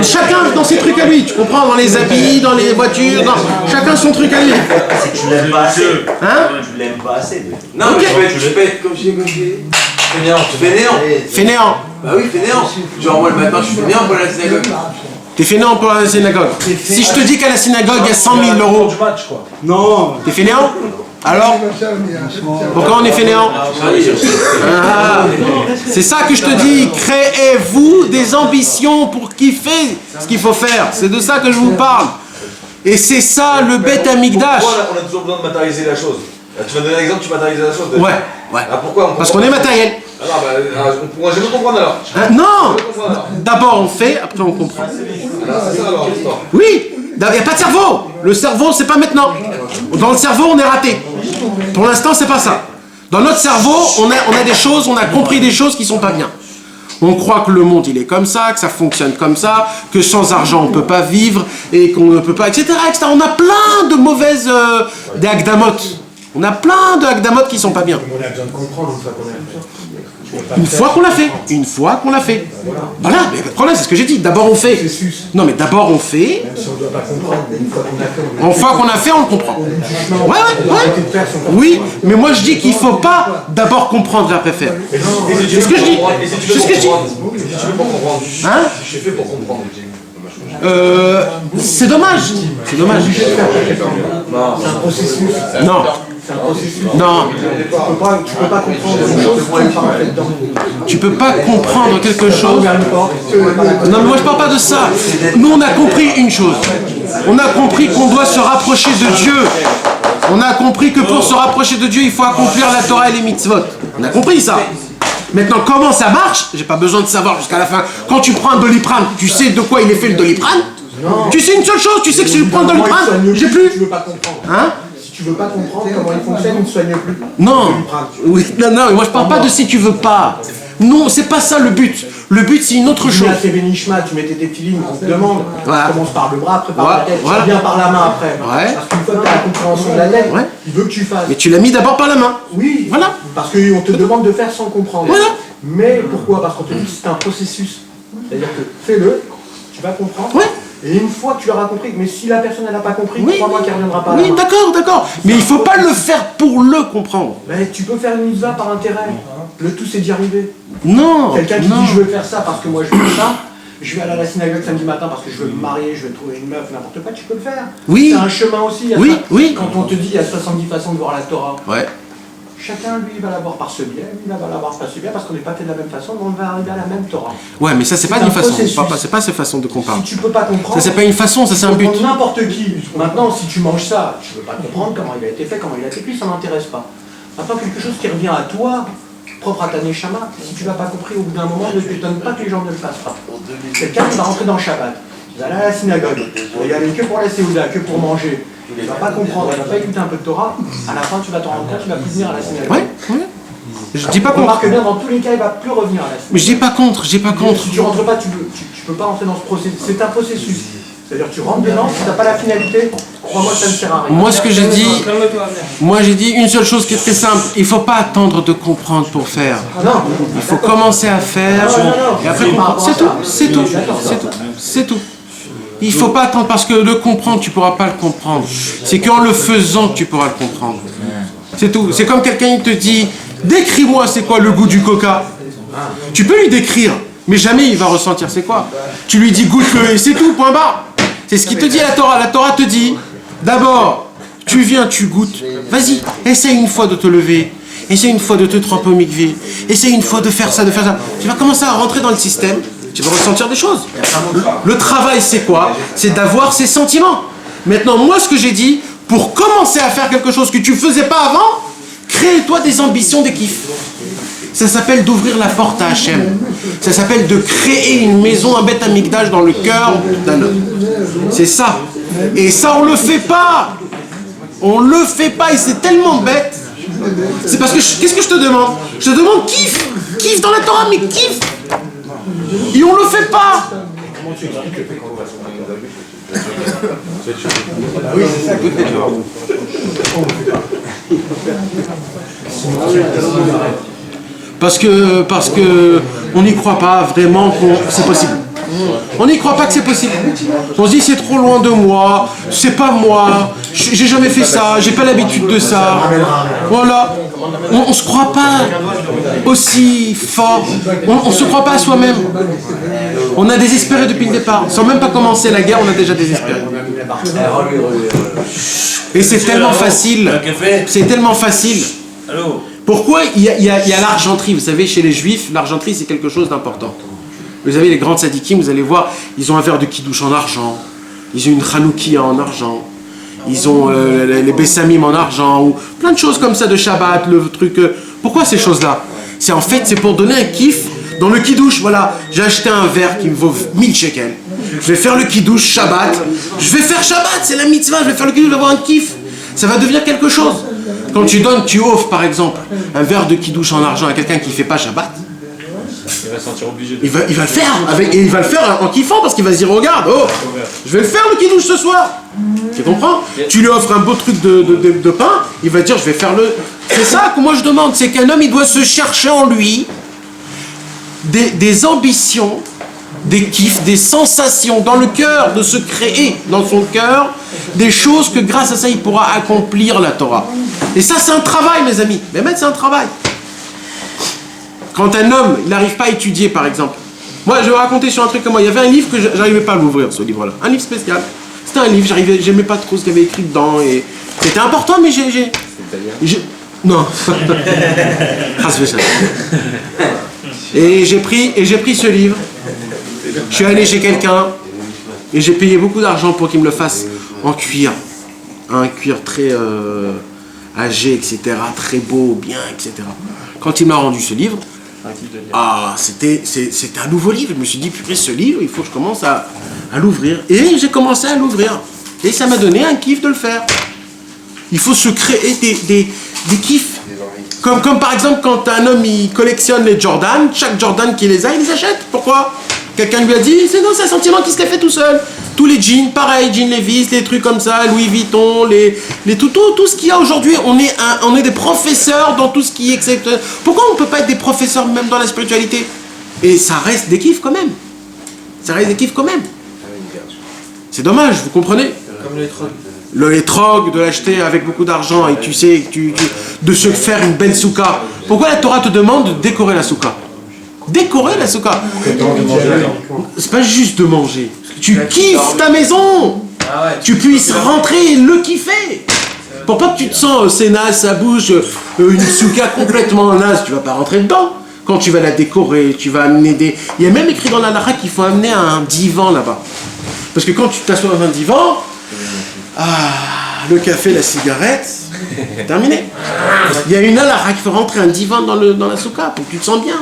Speaker 1: chacun dans ses trucs à lui, tu comprends, dans les habits, dans les voitures, chacun son truc à lui.
Speaker 8: C'est que tu l'aimes pas assez.
Speaker 1: Hein?
Speaker 8: Tu l'aimes pas assez.
Speaker 6: Non, mais tu peux être comme je dis. Fainéant.
Speaker 1: Fainéant.
Speaker 6: Bah oui, fainéant. Genre moi le matin je suis fainéant pour aller à la synagogue.
Speaker 1: T'es fainéant pour aller à la synagogue. Si je te dis qu'à la synagogue il y a 100 000 euros,
Speaker 2: Non.
Speaker 1: t'es fainéant? Alors? Pourquoi on est fainéant? Ah, c'est ça que je te dis, créez-vous des ambitions pour kiffer ce qu'il faut faire. C'est de ça que je vous parle. Et c'est ça le Beth Amikdash.
Speaker 3: Pourquoi on a toujours besoin de matérialiser la chose? Tu m'as donné un exemple, tu matérialises la chose.
Speaker 1: Ouais.
Speaker 3: Ah, pourquoi?
Speaker 1: Parce qu'on est matériel.
Speaker 3: Ah non, bah, on pourra jamais comprendre alors.
Speaker 1: Hein? Non! D'abord on fait, après on comprend.
Speaker 3: C'est ça alors l'histoire.
Speaker 1: Oui! Il n'y a pas de cerveau! Le cerveau, c'est pas maintenant. Dans le cerveau, on est raté. Pour l'instant, c'est pas ça. Dans notre cerveau, on a des choses, on a compris des choses qui sont pas bien. On croit que le monde, il est comme ça, que ça fonctionne comme ça, que sans argent, on peut pas vivre, et qu'on ne peut pas, etc., etc. On a plein de mauvaises... des hakdamot. On a plein de hakdamot qui sont pas bien.
Speaker 2: On a besoin de comprendre une fois qu'on a...
Speaker 1: Une fois qu'on l'a fait. Une fois qu'on l'a fait. Voilà, mais pas de problème, c'est ce que j'ai dit. D'abord on fait. Non, mais d'abord on fait.
Speaker 2: Même si on ne doit pas comprendre, une fois qu'on a fait,
Speaker 1: Une fois qu'on a fait, on le comprend. Ouais. Oui, mais moi je dis qu'il ne faut pas d'abord comprendre et après faire. C'est ce que je dis. C'est ce que je dis.
Speaker 3: Si tu veux pour comprendre.
Speaker 1: Hein?
Speaker 3: Si je fais pour comprendre.
Speaker 1: C'est dommage. C'est dommage.
Speaker 2: c'est un processus.
Speaker 1: Non.
Speaker 2: C'est un processus.
Speaker 1: Non.
Speaker 2: Tu peux pas comprendre une chose si tu n'es pas en fait dedans.
Speaker 1: Tu peux pas comprendre quelque chose. Non, mais moi je parle pas de ça. Nous on a compris une chose. On a compris qu'on doit se rapprocher de Dieu. On a compris que pour se rapprocher de Dieu, il faut accomplir la Torah et les mitzvot. On a compris ça. Maintenant, comment ça marche? J'ai pas besoin de savoir jusqu'à la fin. Quand tu prends un Doliprane, tu sais de quoi il est fait le Doliprane? Tu sais une seule chose, tu sais que si tu prends le Doliprane, j'ai plus.
Speaker 2: Tu veux pas comprendre.
Speaker 1: Hein?
Speaker 2: Si tu veux pas comprendre comment il fonctionne, il ne soigne plus.
Speaker 1: Non. Oui, non, mais moi je parle pas de si tu veux pas. Non, c'est pas ça le but. Le but c'est une autre chose.
Speaker 2: Tu mets tes bénishma, tu mets tes tefilines, on te demande.
Speaker 1: Voilà.
Speaker 2: Tu commences par le bras, après par
Speaker 1: Voilà.
Speaker 2: la tête,
Speaker 1: Voilà.
Speaker 2: tu viens par la main après.
Speaker 1: Ouais.
Speaker 2: Parce qu'une fois que tu as la compréhension de la tête,
Speaker 1: Ouais.
Speaker 2: il veut que tu fasses.
Speaker 1: Mais tu l'as mis d'abord par la main.
Speaker 2: Oui,
Speaker 1: Voilà.
Speaker 2: parce qu'on te demande de faire sans comprendre.
Speaker 1: Voilà.
Speaker 2: Mais pourquoi? Parce qu'on te dit que c'est un processus. C'est-à-dire que fais-le, tu vas comprendre.
Speaker 1: Ouais.
Speaker 9: Et une fois que tu l'auras compris, mais si la personne elle n'a pas compris,
Speaker 1: Oui,
Speaker 9: crois-moi qu'elle ne reviendra pas à la
Speaker 1: Oui,
Speaker 9: main.
Speaker 1: d'accord. Mais il faut pas le faire pour le comprendre.
Speaker 9: Mais tu peux faire une mitzvah par intérêt. Le tout c'est d'y arriver.
Speaker 1: Non.
Speaker 9: Quelqu'un qui
Speaker 1: non.
Speaker 9: dit je veux faire ça parce que moi je veux ça, je vais aller à la synagogue samedi matin parce que je veux me marier, je veux trouver une meuf, n'importe quoi, tu peux le faire.
Speaker 1: Oui.
Speaker 9: C'est un chemin aussi. il y a
Speaker 1: Oui,
Speaker 9: ça.
Speaker 1: oui.
Speaker 9: Quand on te dit il y a 70 façons de voir la Torah,
Speaker 1: Ouais.
Speaker 9: chacun lui va la voir par ce biais, lui il va la voir par ce biais parce qu'on n'est pas fait de la même façon, mais on va arriver à la même Torah.
Speaker 1: Ouais, mais ça c'est pas
Speaker 9: C'est
Speaker 1: une
Speaker 9: un
Speaker 1: façon.
Speaker 9: processus.
Speaker 1: C'est pas cette façon de comprendre.
Speaker 9: Si tu peux pas comprendre,
Speaker 1: Ça c'est pas une façon, ça c'est un
Speaker 9: tu peux
Speaker 1: but.
Speaker 9: prendre n'importe qui. Maintenant, si tu manges ça, tu peux pas comprendre comment il a été fait, comment il a été cuit, ça m'intéresse pas. Maintenant, quelque chose qui revient à toi, propre à ta Neshama, si tu l'as pas compris au bout d'un moment, ne t'étonne pas que les gens ne le fassent pas. Quelqu'un qui va rentrer dans le Shabbat, il va aller à la synagogue, il va y aller que pour la Séouda, que pour manger, il va pas comprendre, il va pas écouter un peu de Torah, à la fin tu vas t'en rendre compte, tu vas plus venir à la synagogue.
Speaker 1: Ouais. Je dis pas contre.
Speaker 9: Remarque bien, dans tous les cas, il va plus revenir à la synagogue.
Speaker 1: Mais je dis pas contre.
Speaker 9: Si tu rentres pas, tu peux pas rentrer dans ce processus. C'est un processus. C'est-à-dire tu rentres dedans, si t'as pas la finalité, crois-moi que ça ne sert à rien.
Speaker 1: Moi ce que j'ai dit,
Speaker 2: Calme-toi, merde.
Speaker 1: moi j'ai dit une seule chose qui est très simple. Il faut pas attendre de comprendre pour faire.
Speaker 9: Non,
Speaker 1: Il faut commencer à faire. Et après comprendre. C'est tout. C'est tout. Il faut pas attendre parce que le comprendre, tu pourras pas le comprendre. C'est qu'en le faisant que tu pourras le comprendre. C'est tout. C'est comme quelqu'un il te dit, décris-moi c'est quoi le goût du coca. Tu peux lui décrire, mais jamais il va ressentir c'est quoi. Tu lui dis goûte-le et c'est tout, point barre. C'est ce qu'il te dit la Torah. La Torah te dit, d'abord, tu viens, tu goûtes. Vas-y, essaye une fois de te lever. Essaye une fois de te tremper au mikvé. Essaye une fois de faire ça, de faire ça. Tu vas commencer à rentrer dans le système. Tu vas ressentir des choses. Le travail, c'est quoi? C'est d'avoir ses sentiments. Maintenant, moi, ce que j'ai dit, pour commencer à faire quelque chose que tu ne faisais pas avant, crée-toi des ambitions, des kiffs. Ça s'appelle d'ouvrir la porte à Hachem. Ça s'appelle de créer une maison, un Beth Amikdash dans le cœur d'un homme. C'est ça. Et ça, on le fait pas. On le fait pas et c'est tellement bête. C'est parce que, qu'est-ce que je te demande? Je te demande kiff. Kiff dans la Torah, mais kiff. Et on le fait pas.
Speaker 9: oui, c'est ça que
Speaker 1: Parce que on n'y croit pas vraiment que c'est possible. On n'y croit pas que c'est possible. On se dit c'est trop loin de moi, c'est pas moi, j'ai jamais fait ça, j'ai pas l'habitude de ça. Voilà. On se croit pas aussi fort. On se croit pas à soi-même. On a désespéré depuis le départ. Sans même pas commencer la guerre, on a déjà désespéré. Et c'est tellement facile. C'est tellement facile. Pourquoi il y a l'argenterie? Vous savez, chez les juifs, l'argenterie c'est quelque chose d'important. Vous avez les grands tzadikim, vous allez voir, ils ont un verre de kidouche en argent, ils ont une chanoukia en argent, ils ont les bessamim en argent, ou plein de choses comme ça de Shabbat, le truc. Pourquoi ces choses-là? C'est pour donner un kiff dans le kidouche. Voilà, j'ai acheté un verre qui me vaut 1000 shekels. Je vais faire le kidouche Shabbat. Je vais faire Shabbat, c'est la mitzvah, je vais faire le kidouche, je vais avoir un kiff. Ça va devenir quelque chose. Quand tu offres par exemple un verre de kidouche en argent à quelqu'un qui ne fait pas Shabbat,
Speaker 5: Il va se sentir obligé de...
Speaker 1: il va le faire et il va le faire en kiffant parce qu'il va se dire regarde, je vais le faire le kidouche ce soir. Tu comprends? Tu lui offres un beau truc de pain, il va dire je vais faire le... C'est ça que moi je demande, c'est qu'un homme il doit se chercher en lui des ambitions, des kiffs, des sensations dans le cœur, de se créer dans son cœur des choses que grâce à ça il pourra accomplir la Torah. Et ça c'est un travail mes amis, mais même c'est un travail. Quand un homme il n'arrive pas à étudier par exemple, moi je vais vous raconter sur un truc comme moi, il y avait un livre que j'arrivais pas à l'ouvrir, ce livre là, un livre spécial. C'était un livre, j'aimais pas trop ce qu'il y avait écrit dedans et c'était important mais non. Et j'ai pris ce livre. Je suis allé chez quelqu'un et j'ai payé beaucoup d'argent pour qu'il me le fasse en cuir. Un cuir très âgé, etc. Très beau, bien, etc. Quand il m'a rendu ce livre, c'était un nouveau livre. Je me suis dit, purée, ce livre, il faut que je commence à l'ouvrir. Et j'ai commencé à l'ouvrir. Et ça m'a donné un kiff de le faire. Il faut se créer des kiffs. Comme par exemple, quand un homme il collectionne les Jordan, chaque Jordan qu'il les a, il les achète. Pourquoi? Quelqu'un lui a dit, c'est un sentiment qui se les fait tout seul. Tous les jeans, pareil, jeans Levi's, les trucs comme ça, Louis Vuitton, tout ce qu'il y a aujourd'hui, on est des professeurs dans tout ce qui est exceptionnel. Pourquoi on ne peut pas être des professeurs même dans la spiritualité? Et ça reste des kiffs quand même. Ça reste des kiffs quand même. C'est dommage, vous comprenez?
Speaker 6: Comme les trocs.
Speaker 1: Le étrog, de l'acheter avec beaucoup d'argent et tu sais, de se faire une belle souka. Pourquoi la Torah te demande de décorer la souka? Décorer la souka. C'est pas juste de manger. Tu kiffes ta maison. Tu puisses rentrer et le kiffer. Pour pas que tu te sens c'est naze, ça bouge, une souka complètement naze, tu vas pas rentrer dedans. Quand tu vas la décorer, tu vas amener des... Il y a même écrit dans la halakha qu'il faut amener un divan là-bas. Parce que quand tu t'assois dans un divan, le café, la cigarette, terminé. Il y a une halakha qu'il faut rentrer un divan dans la souka pour que tu te sens bien.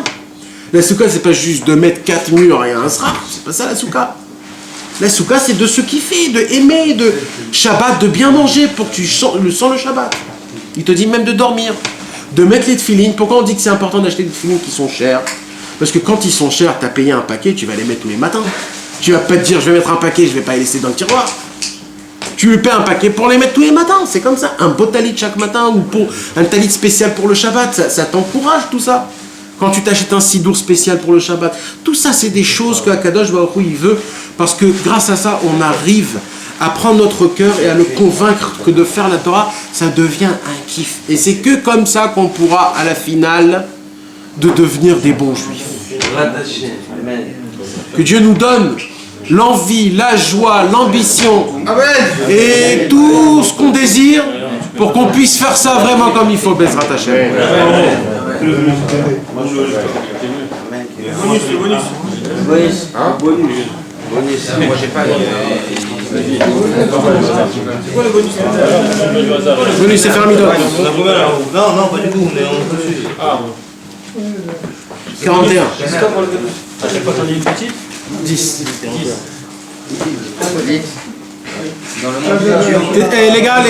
Speaker 1: La souka, c'est pas juste de mettre 4 murs et un sraf, c'est pas ça la souka. La souka, c'est de se kiffer, de aimer, de Shabbat, de bien manger pour que tu sens le Shabbat. Il te dit même de dormir, de mettre les tefilines. Pourquoi on dit que c'est important d'acheter des tefilines qui sont chers? Parce que quand ils sont chers, tu as payé un paquet, tu vas les mettre tous les matins. Tu vas pas te dire, je vais mettre un paquet, je vais pas les laisser dans le tiroir. Tu lui paies un paquet pour les mettre tous les matins, c'est comme ça. Un beau talit chaque matin ou pour un talit spécial pour le Shabbat, ça t'encourage tout ça. Quand tu t'achètes un sidour spécial pour le Shabbat, tout ça c'est des choses que Akadosh Baruch Hu il veut, parce que grâce à ça on arrive à prendre notre cœur et à le convaincre que de faire la Torah, ça devient un kiff. Et c'est que comme ça qu'on pourra à la finale de devenir des bons juifs. Que Dieu nous donne l'envie, la joie, l'ambition et tout ce qu'on désire pour qu'on puisse faire ça vraiment comme il faut, Bezrat Hashem.
Speaker 6: Moi j'ai pas. C'est quoi le bonus?
Speaker 1: Bonus, c'est Fermidor.
Speaker 7: Non, pas du tout, on est en
Speaker 1: 41.
Speaker 2: C'est quoi pour le bonus? À chaque fois j'en ai une petite?
Speaker 1: 10. Les gars.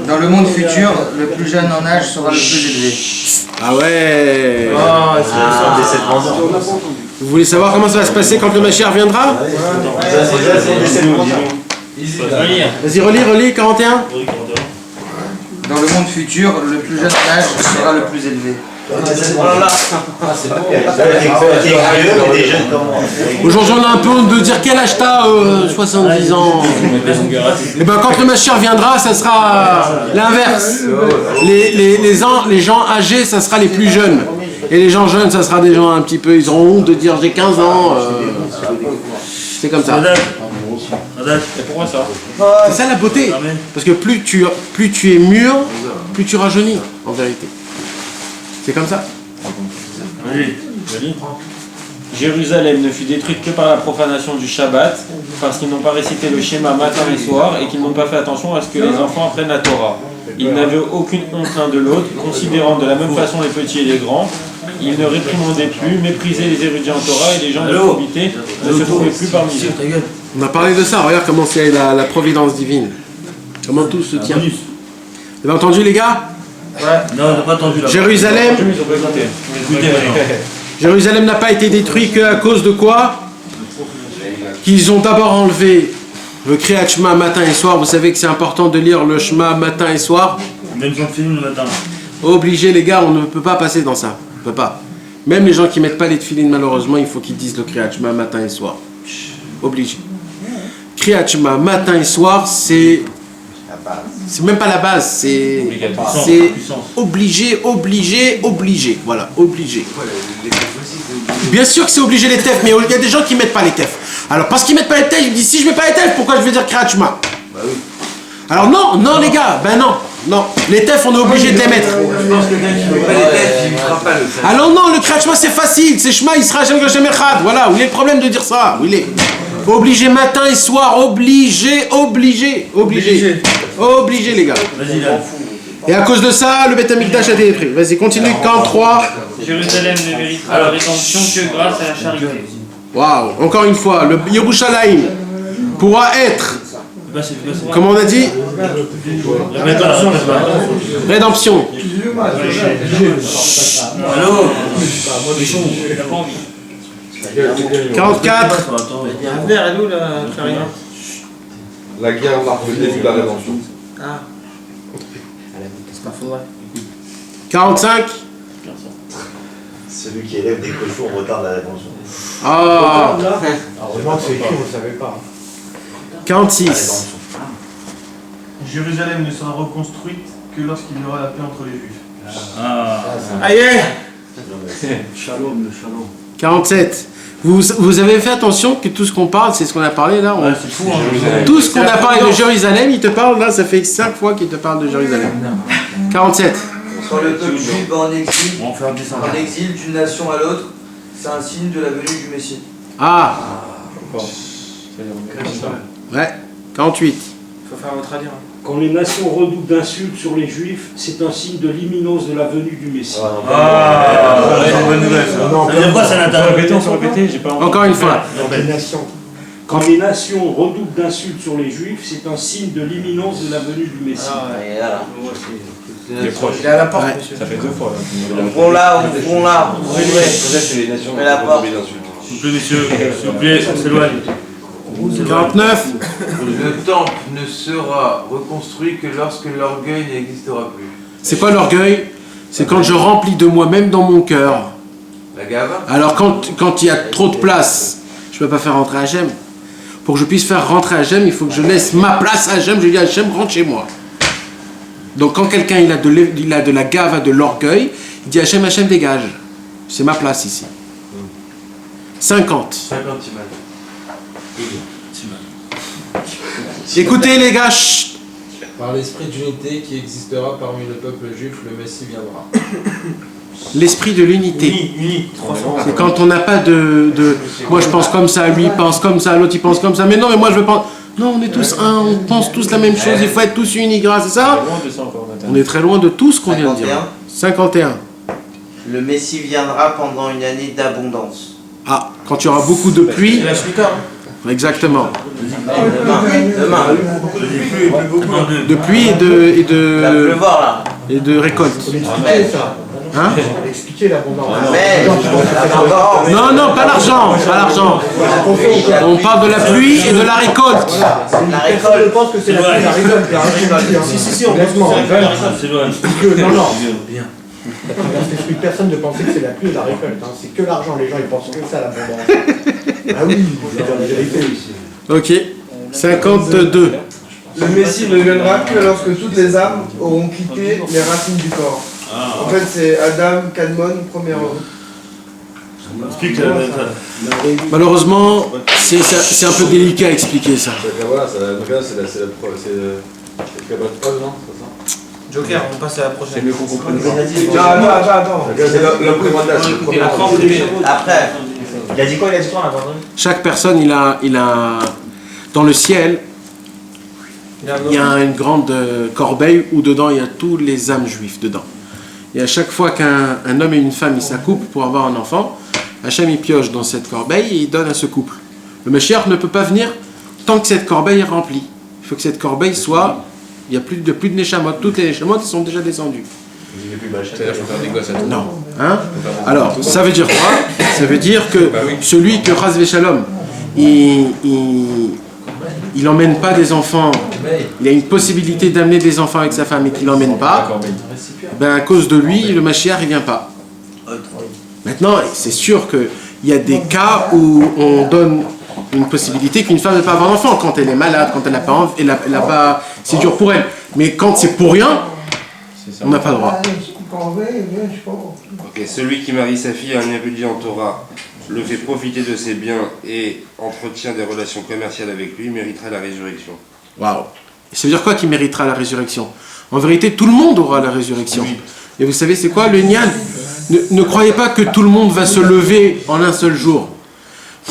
Speaker 10: Dans le monde futur, le plus jeune en âge sera le plus élevé.
Speaker 1: Ah ouais. Vous voulez savoir comment ça va se passer quand le Mashiach viendra? Vas-y, relis, 41.
Speaker 10: Dans le monde futur, le plus jeune en âge sera le plus élevé.
Speaker 1: Aujourd'hui, on a un peu de dire quel âge t'as, 70 ans. Et ben quand le Mashiach viendra, ça sera l'inverse. Les gens âgés, ça sera les plus jeunes. Et les gens jeunes, ça sera des gens un petit peu, ils auront honte de dire j'ai 15 ans. C'est comme ça.
Speaker 2: Et pourquoi ça?
Speaker 1: C'est ça la beauté. Parce que plus tu es mûr, plus tu rajeunis, en vérité. C'est comme ça.
Speaker 11: Jérusalem ne fut détruite que par la profanation du Shabbat, parce qu'ils n'ont pas récité le schéma matin et soir et qu'ils n'ont pas fait attention à ce que les enfants apprennent la Torah. Ils n'avaient aucune honte l'un de l'autre, considérant de la même façon les petits et les grands. Ils ne réprimandaient plus, méprisaient les érudits en Torah et les gens de probité ne se trouvaient plus parmi eux.
Speaker 1: On a parlé de ça, regarde comment c'est la providence divine. Comment tout se tient. Vous avez entendu les gars?
Speaker 7: Ouais. Non, on n'a pas entendu là.
Speaker 1: Jérusalem. Jérusalem n'a pas été détruit qu'à cause de quoi? Qu'ils ont d'abord enlevé le Kriyat Shema matin et soir. Vous savez que c'est important de lire le Shema matin et soir.
Speaker 7: Même si on filme le matin.
Speaker 1: Obligé les gars, on ne peut pas passer dans ça. On peut pas. Même les gens qui mettent pas les tefilines, malheureusement, il faut qu'ils disent le Kriyat Shema matin et soir. Obligé. Kriyat Shema matin et soir, c'est même pas la base, c'est obligé. Voilà, obligé. Bien sûr que c'est obligé les tefs, mais il y a des gens qui mettent pas les tefs. Alors parce qu'ils mettent pas les tefs, ils disent si je mets pas les tefs, pourquoi je vais dire Kriyat Shema? Alors non les gars, non. Les tefs, on est obligé de les mettre. Alors non, le Kriyat Shema c'est facile, c'est Shema Yisrael Hashem Echad. Voilà, où est le problème de dire ça? Où il est? Obligé matin et soir, obligé les gars. Et à cause de ça, le Beth Amikdash a été détruit. Vas-y, continue, 43.
Speaker 11: Jérusalem ne méritera la rédemption que grâce à la charité.
Speaker 1: Waouh, encore une fois, le Yerushalayim pourra être, comment on a dit? Rédemption.
Speaker 7: Allô?
Speaker 1: 44.
Speaker 3: La guerre marque le début de la rédemption.
Speaker 1: 45.
Speaker 8: Celui qui élève des cochons retarde la rétention.
Speaker 1: Ah,
Speaker 9: Heureusement que c'est écrit, vous ne savez pas.
Speaker 1: 46.
Speaker 2: Jérusalem ne sera reconstruite que lorsqu'il y aura la paix entre les Juifs.
Speaker 1: Aïe.
Speaker 9: Shalom, le shalom.
Speaker 1: 47. Vous avez fait attention que tout ce qu'on parle, c'est ce qu'on a parlé là.
Speaker 2: C'est fou, hein.
Speaker 1: Tout ce qu'on a parlé de Jérusalem, il te parle là, ça fait 5 fois qu'il te parle de Jérusalem. 47.
Speaker 10: Quand le peuple juif va en exil,
Speaker 4: On va faire descendre.
Speaker 10: en exil d'une nation à l'autre, c'est un signe de la venue du Messie.
Speaker 1: Ah. Ouais. 48.
Speaker 2: Il faut faire votre traduire.
Speaker 12: Quand les nations redoutent d'insultes sur les Juifs, c'est un signe de l'imminence de la venue du Messie.
Speaker 4: C'est une bonne nouvelle ça.
Speaker 12: Ça veut dire quoi ça
Speaker 11: On peut répéter, j'ai pas
Speaker 1: Encore une fois.
Speaker 12: Quand les nations redoutent d'insultes sur les Juifs, c'est un signe de l'imminence de la venue du Messie.
Speaker 10: Et là,
Speaker 11: Il est proche.
Speaker 2: Il est à la porte,
Speaker 1: Ouais.
Speaker 2: monsieur.
Speaker 11: Ça fait 2 fois.
Speaker 10: ouvrons-la, ouvrons-la.
Speaker 5: C'est les nations
Speaker 10: Mais la
Speaker 5: qui ont
Speaker 10: porte.
Speaker 5: tombé d'insultes.
Speaker 4: S'il vous plaît, messieurs, s'il vous plaît, on s'éloigne.
Speaker 1: 49.
Speaker 6: Le temple ne sera reconstruit que lorsque l'orgueil n'existera plus.
Speaker 1: C'est quoi l'orgueil? C'est quand je remplis de moi-même dans mon cœur.
Speaker 6: La gave.
Speaker 1: Alors quand il y a trop de place, je peux pas faire rentrer Hachem. Pour que je puisse faire rentrer Hachem, il faut que je laisse ma place à Hachem. Je dis Hachem, rentre chez moi. Donc quand quelqu'un il a de la gave, de l'orgueil, il dit Hachem, Hachem dégage. C'est ma place ici. 50.
Speaker 6: 50 Timan.
Speaker 1: Écoutez les gars, chut.
Speaker 6: Par l'esprit d'unité qui existera parmi le peuple juif, le Messie viendra.
Speaker 1: L'esprit de l'unité. C'est quand on n'a pas de... Moi je pense comme ça, lui il pense comme ça, l'autre il pense comme ça. Mais non, mais moi je veux pas... Non, on est tous un, on pense tous la même chose, il faut être tous unis grâce à ça. On est très loin de tout ce qu'on vient de dire. 51.
Speaker 10: Le Messie viendra pendant une année d'abondance.
Speaker 1: Ah, quand il y aura beaucoup de pluie. Exactement.
Speaker 10: Demain.
Speaker 1: De pluie et
Speaker 10: Il va
Speaker 1: de
Speaker 10: pleuvoir là.
Speaker 1: et de récolte.
Speaker 10: Amen.
Speaker 1: Hein?
Speaker 9: Expliquer l'abondance.
Speaker 10: Amen. L'abondance.
Speaker 1: Non, non, pas l'argent, pas l'argent. On parle de la pluie et de la récolte.
Speaker 10: La récolte.
Speaker 9: Je pense que c'est la pluie, la récolte.
Speaker 2: Si, on
Speaker 9: Honnêtement,
Speaker 2: pense
Speaker 4: S'éloigne.
Speaker 9: non, non. Ça traverse l'esprit de personne de penser que c'est la pluie et la récolte. Hein. C'est que l'argent, les gens ils pensent que ça l'abondance. Ah oui, c'est la vérité ici.
Speaker 1: Ok. 52.
Speaker 6: Le Messie ne viendra que lorsque toutes les âmes auront quitté les racines du corps. En fait, c'est Adam, Kadmon, premier homme.
Speaker 4: Explique
Speaker 1: Malheureusement, c'est un peu délicat à expliquer ça.
Speaker 3: Voilà, c'est la preuve, c'est le cabot de preuve, non? C'est ça?
Speaker 2: Joker, on passe à la prochaine.
Speaker 11: C'est mieux qu'on comprenne.
Speaker 6: Attends.
Speaker 3: C'est l'imprémental, c'est le premier homme.
Speaker 10: Après.
Speaker 8: Il a dit quoi, il a dit quoi, on a pas entendu?
Speaker 1: Chaque personne, il a dans le ciel, il y a une grande corbeille où dedans il y a tous les âmes juifs dedans. Et à chaque fois qu'un homme et une femme ils s'accouplent pour avoir un enfant, Hachem il pioche dans cette corbeille et il donne à ce couple. Le Mashiach ne peut pas venir tant que cette corbeille est remplie. Il faut que cette corbeille soit, il n'y a plus de neshamot. Toutes les neshamot sont déjà descendues.
Speaker 5: C'est-à-dire, je peux faire des gosses à tout.
Speaker 1: Non. Hein? Alors, ça veut dire quoi? Ça veut dire que celui que Chas Veshalom, il n'emmène pas des enfants, il a une possibilité d'amener des enfants avec sa femme et qu'il n'emmène pas, ben à cause de lui, le Mashiach ne vient pas. Maintenant, c'est sûr qu'il y a des cas où on donne une possibilité qu'une femme ne peut pas avoir d'enfant, quand elle est malade, quand elle n'a pas envie, elle a pas, c'est dur pour elle. Mais quand c'est pour rien, on n'a pas le droit.
Speaker 5: Ok, celui qui marie sa fille à un érudit en Torah, le fait profiter de ses biens et entretient des relations commerciales avec lui, méritera la résurrection.
Speaker 1: Waouh! Ça veut dire quoi qui méritera la résurrection? En vérité, tout le monde aura la résurrection. Et vous savez, c'est quoi le Nyan? Ne croyez pas que tout le monde va se lever en un seul jour.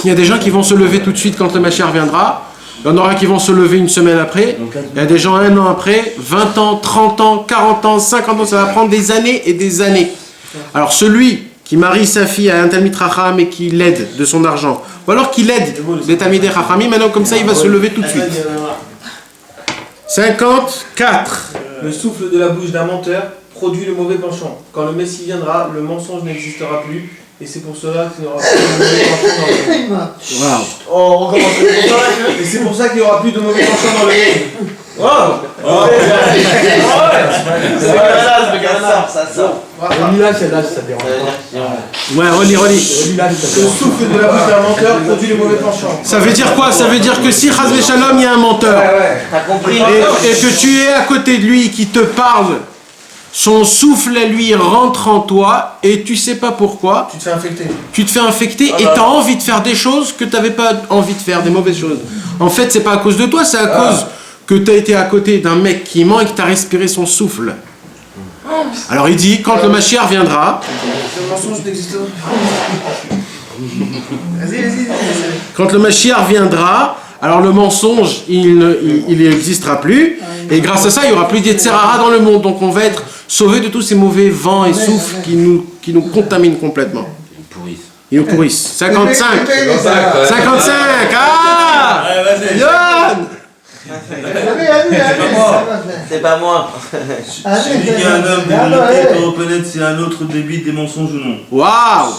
Speaker 1: Il y a des gens qui vont se lever tout de suite quand le Mashiach viendra. Il y en aura qui vont se lever une semaine après. Il y a des gens 1 an après, 20 ans, 30 ans, 40 ans, 50 ans. Ça va prendre des années et des années. Alors celui qui marie sa fille à un Talmid Chacham et qui l'aide de son argent, ou alors qu'il aide les Talmidei Chachamim, maintenant comme ça il va se lever tout de suite. 54.
Speaker 2: Le souffle de la bouche d'un menteur produit le mauvais penchant. Quand le Messie viendra, le mensonge n'existera plus. Et c'est pour cela qu'il n'y aura plus de mauvais penchant dans le monde.
Speaker 1: Wow.
Speaker 2: On recommence. Et c'est pour ça qu'il n'y aura plus de mauvais penchant dans le monde. Wow.
Speaker 10: Ça sort.
Speaker 9: Relis-la, celle-là, ça dérange pas.
Speaker 1: Ouais, relis.
Speaker 9: Relis-la,
Speaker 2: Le souffle de la bouche d'un menteur produit le mauvais penchant.
Speaker 1: Ça veut dire quoi? Ça veut dire que si Chazvé Shalom, il y a un menteur,
Speaker 8: T'as compris?
Speaker 1: et que tu es à côté de lui qui te parle, son souffle à lui rentre en toi, et tu sais pas pourquoi,
Speaker 2: Tu te fais infecter.
Speaker 1: tu te fais infecter et tu as envie de faire des choses que tu n'avais pas envie de faire, des mauvaises choses. En fait, c'est pas à cause de toi, c'est à cause que tu as été à côté d'un mec qui ment et que tu as respiré son souffle. Alors il dit, quand le Mashiach viendra,
Speaker 2: Le mensonge n'existe pas. Vas-y.
Speaker 1: quand le Mashiach viendra, alors le mensonge, il n'existera plus, et grâce à ça, il n'y aura plus d'Yetzerara dans le monde, donc on va être sauvé de tous ces mauvais vents et souffles qui nous contaminent complètement. Ils nous pourrissent. 55. Ah Yann.
Speaker 8: C'est pas moi.
Speaker 7: Celui qui est un homme de vérité peut reconnaître si un autre débite des mensonges ou non.
Speaker 1: Waouh.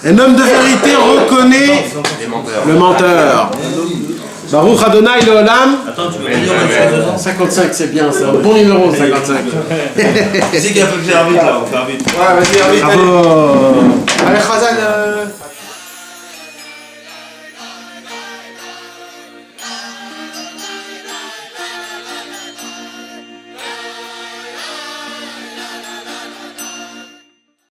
Speaker 1: Un homme de vérité reconnaît le menteur. Baruch Adonai Leolam.
Speaker 7: Attends, tu peux dire
Speaker 1: 55, c'est bien, c'est un bon numéro, 55.
Speaker 7: C'est qu'il y a pas que j'ai arbitre là, on fait arbitre.
Speaker 2: Ouais, vas-y, arbitre.
Speaker 1: Bravo.
Speaker 2: Allez, Khazan.